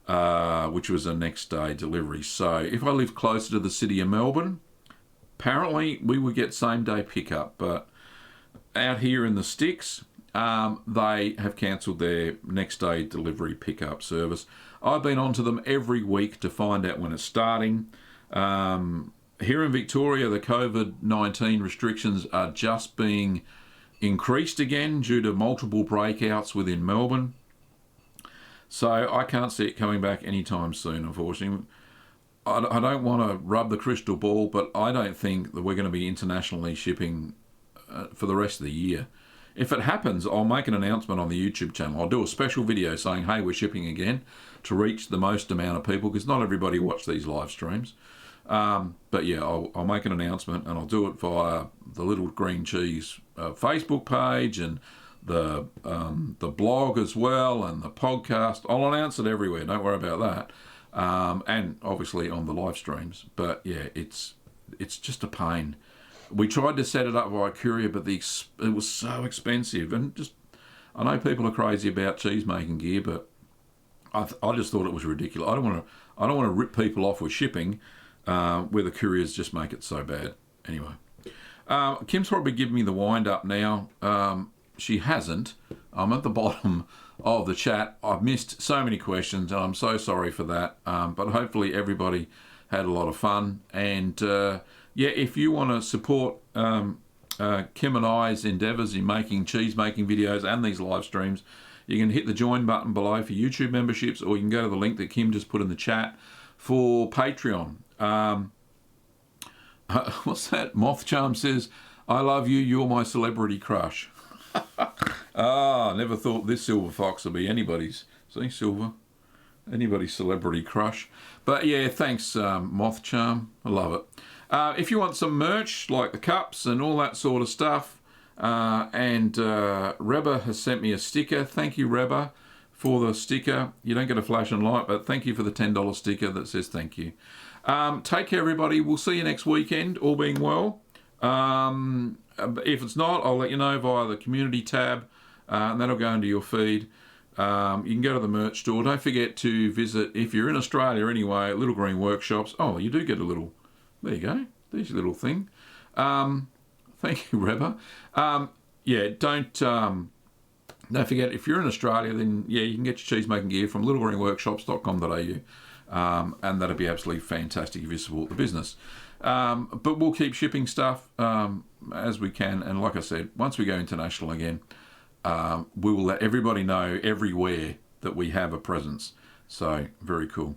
which was a next day delivery. So if I live closer to the city of Melbourne, apparently we would get same day pickup, but out here in the sticks, they have cancelled their next day delivery pickup service. I've been onto them every week to find out when it's starting. Here in Victoria, the COVID-19 restrictions are just being increased again due to multiple breakouts within Melbourne. So I can't see it coming back anytime soon, unfortunately. I don't want to rub the crystal ball, but I don't think that we're going to be internationally shipping for the rest of the year. If it happens, I'll make an announcement on the YouTube channel. I'll do a special video saying, hey, we're shipping again to reach the most amount of people, because not everybody watch these live streams. But yeah, I'll make an announcement, and I'll do it via the Little Green Cheese Facebook page and the blog as well, and the podcast. I'll announce it everywhere. Don't worry about that. And obviously on the live streams. But yeah, it's just a pain. We tried to set it up via courier, but it was so expensive. And just, I know people are crazy about cheese making gear, but I just thought it was ridiculous. I don't want to rip people off with shipping, where the couriers just make it so bad. Anyway, Kim's probably giving me the wind up now. She hasn't. I'm at the bottom of the chat. I've missed so many questions, and I'm so sorry for that. But hopefully everybody had a lot of fun. And yeah, if you want to support Kim and I's endeavours in making cheese making videos and these live streams, you can hit the join button below for YouTube memberships, or you can go to the link that Kim just put in the chat for Patreon. What's that? Moth Charm says, I love you, you're my celebrity crush. Never thought this silver fox would be anybody's. See, silver? Anybody's celebrity crush. But yeah, thanks, Moth Charm. I love it. If you want some merch, like the cups and all that sort of stuff, and Reba has sent me a sticker. Thank you, Reba, for the sticker. You don't get a flashing light, but thank you for the $10 sticker that says thank you. Take care, everybody. We'll see you next weekend, all being well. If it's not, I'll let you know via the community tab, and that'll go into your feed. You can go to the merch store. Don't forget to visit, if you're in Australia anyway, Little Green Workshops. Oh, you do get a little, there you go, there's your little thing. Thank you, Reba. Yeah, don't forget, if you're in Australia, then yeah, you can get your cheesemaking gear from littlegreenworkshops.com.au, and that'd be absolutely fantastic if you support the business. But we'll keep shipping stuff as we can, and like I said, once we go international again, we will let everybody know everywhere that we have a presence. So, very cool.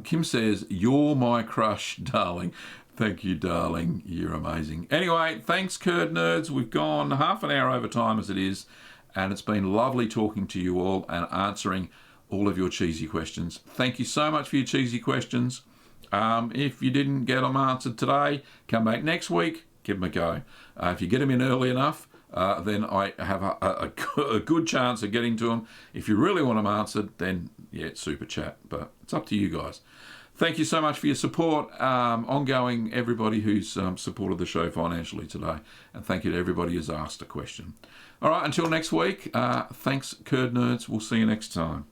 Kim says, "You're my crush, darling." Thank you, darling. You're amazing. Anyway, thanks, Curd Nerds. We've gone half an hour over time as it is, and it's been lovely talking to you all and answering all of your cheesy questions. Thank you so much for your cheesy questions. If you didn't get them answered today, come back next week, give them a go. If you get them in early enough, then I have a good chance of getting to them. If you really want them answered, then yeah, it's super chat, but it's up to you guys. Thank you so much for your support, ongoing, everybody who's supported the show financially today, and thank you to everybody who's asked a question. All right, until next week, thanks, Curd Nerds. We'll see you next time.